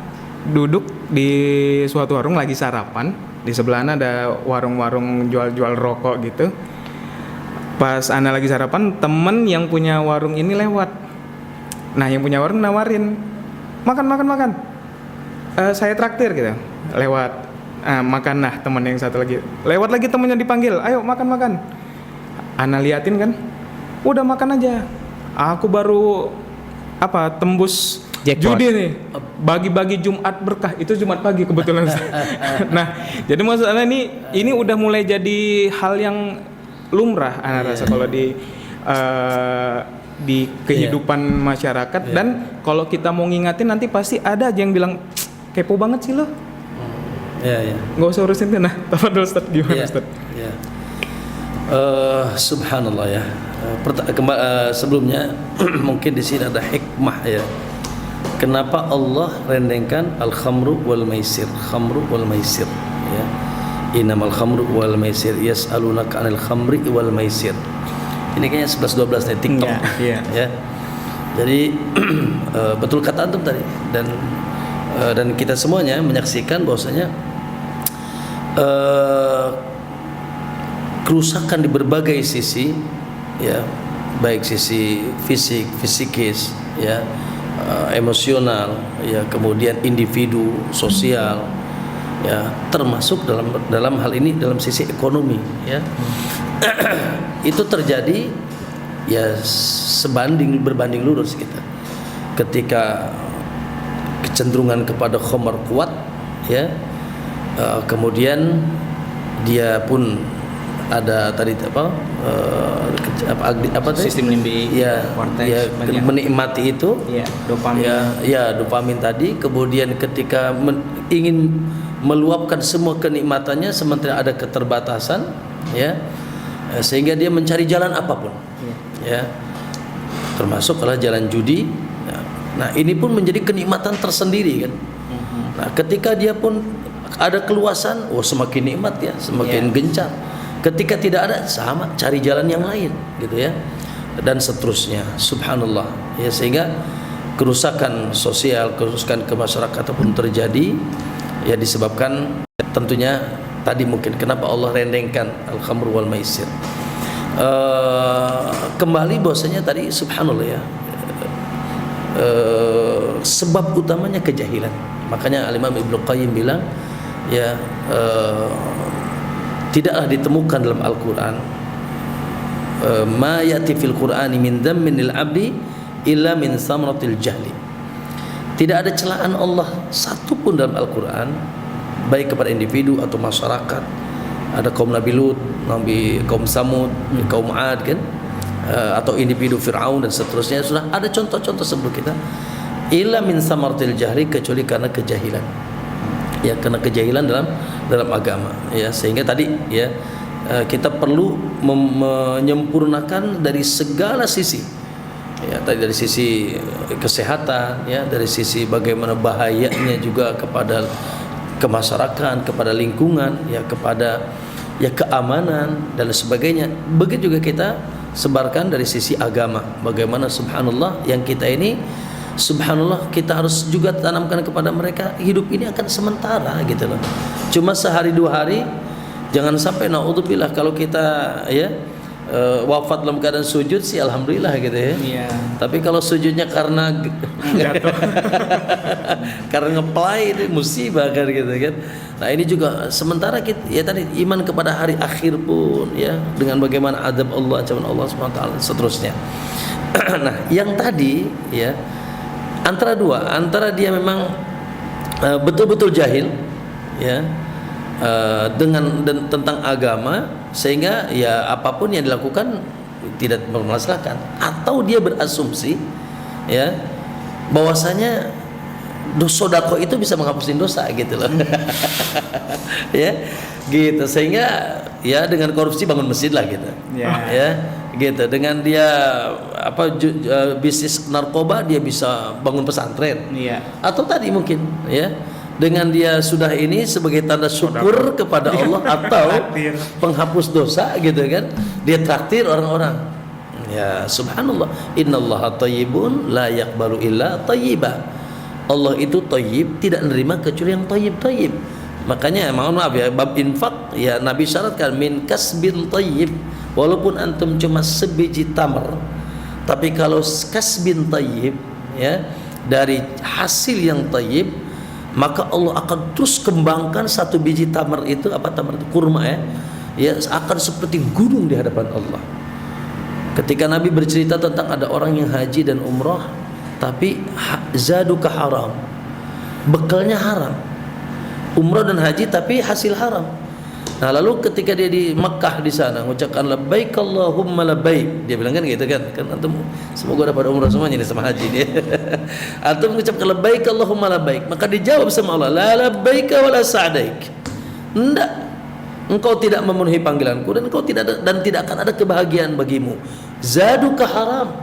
duduk di suatu warung lagi sarapan. Di sebelah Ana ada warung-warung jual-jual rokok gitu. Pas Ana lagi sarapan, temen yang punya warung ini lewat. Nah, yang punya warung nawarin, makan. Saya traktir gitu. Lewat, makan. Nah, temen yang satu lagi lewat lagi, temennya dipanggil, ayo makan. Ana liatin kan, udah makan aja. Aku baru tembus Jackpot. judi nih, bagi-bagi Jumat berkah. Itu Jumat pagi kebetulan. Nah, jadi maksud Ana ini udah mulai jadi hal yang lumrah, Ana rasa kalau di kehidupan masyarakat. Dan kalau kita mau ngingatin, nanti pasti ada aja yang bilang, kepo banget sih lo. Ya. Nggak usah urusin itu. Nah, tafadhol Ustaz, gimana Ustaz? Ya. Subhanallah ya. Sebelumnya mungkin di sini ada hikmah ya. Kenapa Allah rendengkan al-khamru wal maisir, ya. Innamal khamru wal maisir yas'alunaka 'anil khamri wal maisir. Ini kayaknya 11-12 nih TikTok. Iya. Ya. Jadi betul kata antum tadi, dan kita semuanya menyaksikan bahwasanya kerusakan di berbagai sisi, ya, baik sisi fisikis, ya, emosional, ya, kemudian individu, sosial, ya, termasuk dalam hal ini dalam sisi ekonomi, ya. Itu terjadi ya berbanding lurus kita. Ketika kecenderungan kepada khamar kuat, ya, kemudian dia pun ada tadi Sistem limbic, cortex, menikmati itu, dopamin. Dopamin tadi. Kemudian ketika ingin meluapkan semua kenikmatannya, sementara ada keterbatasan, ya, sehingga dia mencari jalan apapun, ya, termasuk adalah jalan judi. Nah, ini pun menjadi kenikmatan tersendiri kan. Nah, ketika dia pun ada keluasan, semakin nikmat ya, semakin gencar. Ketika tidak ada, sama, cari jalan yang lain, gitu ya, dan seterusnya. Subhanallah, ya, sehingga kerusakan sosial, kerusakan kemasyarakatan pun terjadi, ya, disebabkan tentunya tadi mungkin kenapa Allah rendengkan al-khamr wal maisir. Kembali bahwasanya tadi subhanallah ya, sebab utamanya kejahilan. Makanya Al-Imam Ibnu Qayyim bilang, ya, tidaklah ditemukan dalam Al-Quran ma yati fil Qur'ani min dhamminil abdi illa min samratil jahli. Tidak ada celaan Allah satupun dalam Al-Quran, baik kepada individu atau masyarakat. Ada kaum Nabi Lut, kaum Samud, kaum Ad kan, atau individu Fir'aun dan seterusnya. Sudah ada contoh-contoh sebelum kita. Illa min samratil jahli, kecuali karena kejahilan, ya, karena kejahilan dalam agama, ya, sehingga tadi, ya, kita perlu menyempurnakan dari segala sisi, ya, tadi dari sisi kesehatan, ya, dari sisi bagaimana bahayanya juga kepada kemasyarakat, kepada lingkungan, ya, kepada, ya, keamanan dan sebagainya. Begitu juga kita sebarkan dari sisi agama, bagaimana subhanallah yang kita ini, subhanallah, kita harus juga tanamkan kepada mereka, hidup ini akan sementara gitu loh, cuma sehari dua hari. Jangan sampai naudzubillah kalau kita, ya, wafat dalam keadaan sujud sih alhamdulillah gitu ya. Iya. Tapi kalau sujudnya karena karena ngeplay itu musibah kan gitu kan. Nah ini juga sementara kita ya tadi iman kepada hari akhir pun ya dengan bagaimana adab Allah, ancaman Allah Subhanahu wa taala seterusnya. Nah, yang tadi ya antara dua, antara dia memang betul-betul jahil ya tentang agama sehingga ya apapun yang dilakukan tidak bermasalahkan, atau dia berasumsi ya bahwasanya sodako itu bisa menghapusin dosa gitu loh. Ya gitu, sehingga ya dengan korupsi bangun masjid lah gitu ya gitu, dengan dia bisnis narkoba dia bisa bangun pesantren atau tadi mungkin ya dengan dia sudah ini sebagai tanda syukur kepada Allah atau penghapus dosa gitu kan, dia traktir orang-orang. Ya subhanallah, innallaha thayyibun la yaqbalu illa thayyiba. Allah itu thayyib, tidak menerima kecuali yang thayyib. Makanya mohon maaf ya, bab infak ya Nabi syaratkan min kasbin thayyib, walaupun antum cuma sebiji tamar, tapi kalau kasbin thayyib ya dari hasil yang thayyib, maka Allah akan terus kembangkan satu biji tamar itu, tamar itu kurma ya akan seperti gunung di hadapan Allah. Ketika Nabi bercerita tentang ada orang yang haji dan umrah tapi zaduka haram, bekalnya haram, umrah dan haji tapi hasil haram. Nah lalu ketika dia di Mekah di sana mengucapkan labbaik Allahumma labbaik, dia bilang kan gitu kan antum semoga dapat umrah semuanya sama haji dia. Antum mengucapkan labbaik Allahumma labbaik, maka dijawab sama Allah, la labbaik wa la sa'daik. Enggak, engkau tidak memenuhi panggilanku dan engkau tidak akan ada kebahagiaan bagimu. Zaduka haram,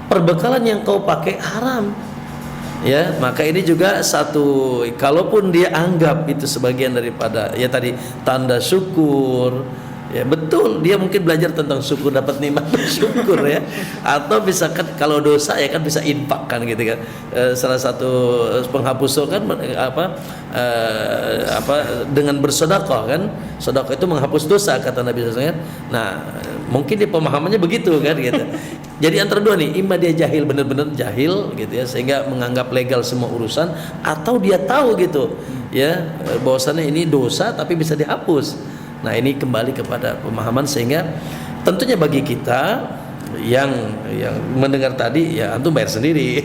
perbekalan yang kau pakai haram. Ya, maka ini juga satu, kalaupun dia anggap itu sebagian daripada ya tadi tanda syukur, ya betul dia mungkin belajar tentang syukur, dapat nikmat bersyukur ya, atau bisa kan kalau dosa ya kan bisa infak kan gitu kan. Salah satu penghapus dosa kan dengan bersedekah kan, sedekah itu menghapus dosa kata Nabi SAW. Nah mungkin di pemahamannya begitu kan gitu. Jadi antara dua nih, imma dia jahil, benar-benar jahil gitu ya, sehingga menganggap legal semua urusan, atau dia tahu gitu ya bahwasannya ini dosa tapi bisa dihapus. Nah ini kembali kepada pemahaman, sehingga tentunya bagi kita yang mendengar tadi ya antum bayar sendiri.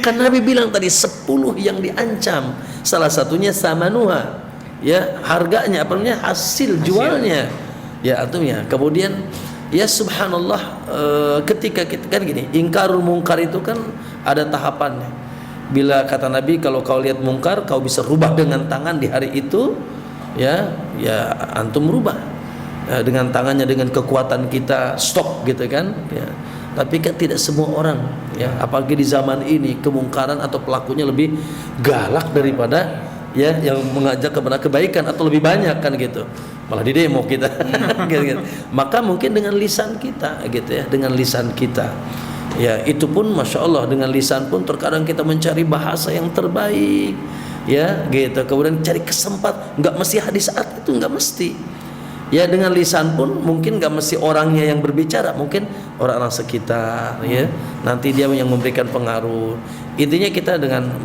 kan Nabi bilang tadi 10 yang diancam, salah satunya samanuha ya, harganya hasil jualnya ya antum ya. Kemudian ya subhanallah, ketika kita kan gini, ingkarul mungkar itu kan ada tahapannya. Bila kata Nabi kalau kau lihat mungkar kau bisa rubah dengan tangan di hari itu ya antum rubah dengan tangannya, dengan kekuatan kita stop gitu kan ya. Tapi kan tidak semua orang ya, apalagi di zaman ini kemungkaran atau pelakunya lebih galak daripada ya yang mengajak kepada kebaikan atau lebih banyak kan gitu, malah di demo kita. gitu. Maka mungkin dengan lisan kita gitu ya, dengan lisan kita ya, itu pun masya Allah dengan lisan pun terkadang kita mencari bahasa yang terbaik ya gitu, kemudian cari kesempatan, nggak mesti hadis saat itu, nggak mesti ya, dengan lisan pun mungkin nggak mesti orangnya yang berbicara, mungkin orang-orang sekitar ya, nanti dia yang memberikan pengaruh. Intinya kita dengan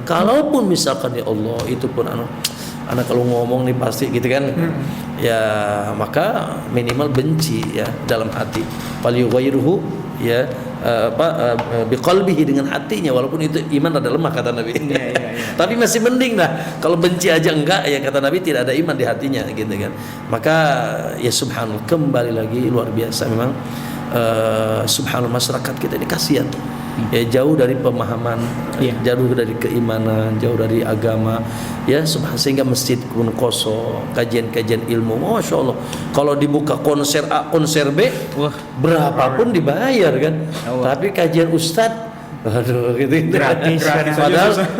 kalaupun misalkan ya Allah itu pun anak kalau ngomong nih pasti gitu kan ya, maka minimal benci ya dalam hati, falyughayyiruhu ya biqalbihi, dengan hatinya, walaupun itu iman ada lemah kata Nabi. Tapi masih mending lah kalau benci aja enggak ya kata Nabi, tidak ada iman di hatinya gitu kan. Maka ya subhanallah, kembali lagi luar biasa memang subhanallah masyarakat kita ini kasihan ya, jauh dari pemahaman, jauh dari keimanan, jauh dari agama ya sehingga masjid pun kosong, kajian-kajian ilmu masya Allah, kalau dibuka konser A konser B berapapun dibayar kan, tapi kajian ustadz aduh gitu gratis.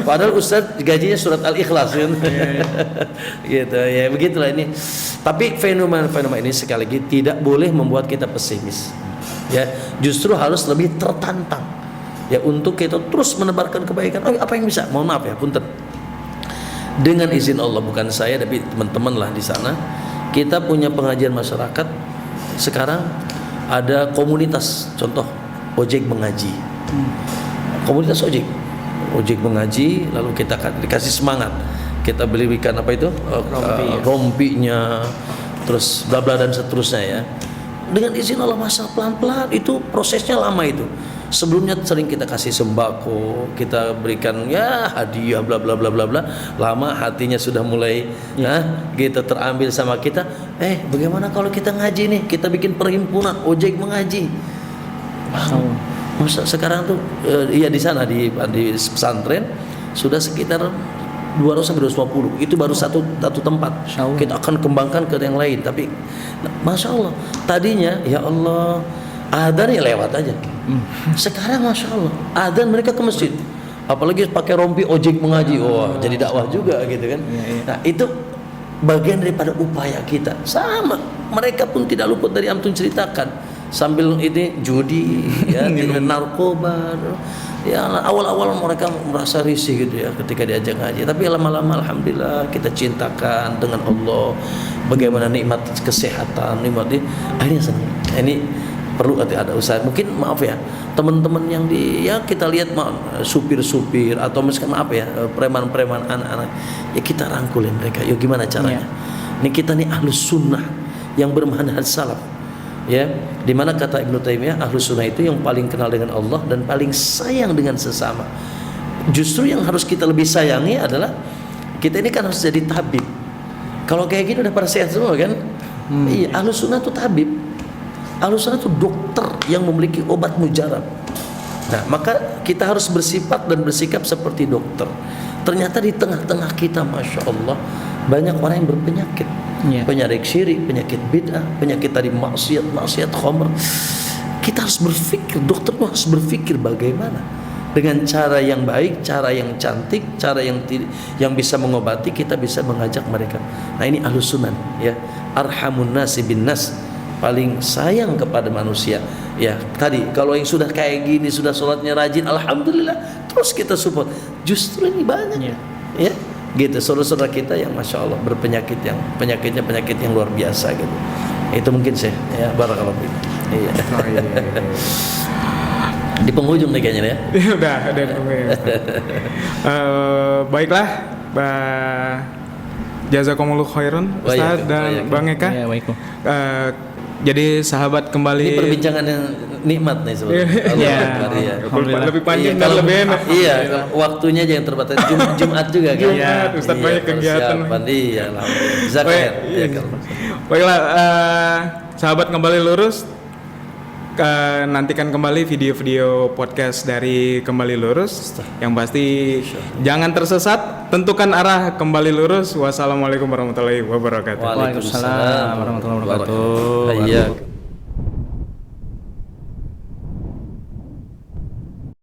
Padahal ustadz gajinya surat Al-Ikhlas kan. Gitu ya, begitulah ini. Tapi fenomena ini sekali lagi tidak boleh membuat kita pesimis ya, justru harus lebih tertantang ya untuk kita terus menebarkan kebaikan. Apa yang bisa, mohon maaf ya punten, dengan izin Allah, bukan saya tapi teman-teman lah di sana Kita punya pengajian masyarakat. Sekarang ada komunitas, contoh ojek mengaji. Komunitas ojek mengaji, lalu kita dikasih semangat. Kita belikan apa itu? Rompinya, terus bla bla dan seterusnya ya. Dengan izin Allah, masa pelan-pelan, itu prosesnya lama itu. Sebelumnya sering kita kasih sembako, kita berikan ya hadiah bla bla bla bla bla. Lama hatinya sudah mulai gitu terambil sama kita. Bagaimana kalau kita ngaji nih? Kita bikin perhimpunan ojek mengaji. Masa sekarang tuh di sana di pesantren sudah sekitar 200 sampai 250. Itu baru satu tempat. Kita akan kembangkan ke yang lain. Tapi Masya Allah, tadinya ya Allah adzan ya lewat aja. Sekarang Masya Allah adzan mereka ke masjid, apalagi pakai rompi ojek mengaji. Jadi dakwah juga gitu kan. Nah itu bagian daripada upaya kita. Sama mereka pun tidak luput dari antum ceritakan, sambil ini judi ya, narkoba ya. Awal-awal mereka merasa risih gitu ya ketika diajak ngaji, tapi lama-lama alhamdulillah kita cintakan dengan Allah, bagaimana nikmat kesehatan, nikmat akhirnya senang. Ini perlu ada usaha. Mungkin maaf ya teman-teman yang kita lihat supir-supir atau misalkan preman-preman anak-anak ya, kita rangkulin mereka. Yuk gimana caranya? Ini kita nih ahlus sunnah yang bermanhaj salaf ya, dimana kata Ibnu Taimiyah ahlus sunnah itu yang paling kenal dengan Allah dan paling sayang dengan sesama. Justru yang harus kita lebih sayangi adalah kita ini kan harus jadi tabib. Kalau kayak gini udah pada sehat semua kan? Iya, ahlus sunnah itu tabib. Ahlus sunnah itu dokter yang memiliki obat mujarab. Nah, maka kita harus bersifat dan bersikap seperti dokter. Ternyata di tengah-tengah kita, Masya Allah, banyak orang yang berpenyakit. Penyakit syirik, penyakit bid'ah, penyakit tadi maksiat khamr. Kita harus berpikir, dokter harus berpikir bagaimana dengan cara yang baik, cara yang cantik, cara yang bisa mengobati, kita bisa mengajak mereka. Nah, ini ahlus sunnah ya. Arhamun nasi bin nas, paling sayang kepada manusia ya. Tadi kalau yang sudah kayak gini, sudah sholatnya rajin, alhamdulillah, terus kita support. Justru ini banyak ya gitu saudara-saudara kita yang Masya Allah berpenyakitnya penyakit yang luar biasa gitu. Itu mungkin sih ya, barakallahu fiik. Iya. Di penghujung nih kayaknya ya. Udah di penghujung. Baiklah, jazakumullah khairan Ustaz dan Bang Eka. Jadi sahabat kembali. Ini perbincangan yang nikmat nih sebenarnya. Lebih panjang dan lebih enak. Iya, waktunya aja yang terbatas. Jumat juga kan. Iya, Ustaz banyak kegiatan. Iya, alhamdulillah. Baiklah, sahabat kembali lurus. Nantikan kembali video-video podcast dari Kembali Lurus. Yang pasti jangan tersesat, tentukan arah Kembali Lurus. Wassalamualaikum warahmatullahi wabarakatuh. Waalaikumsalam warahmatullahi wabarakatuh.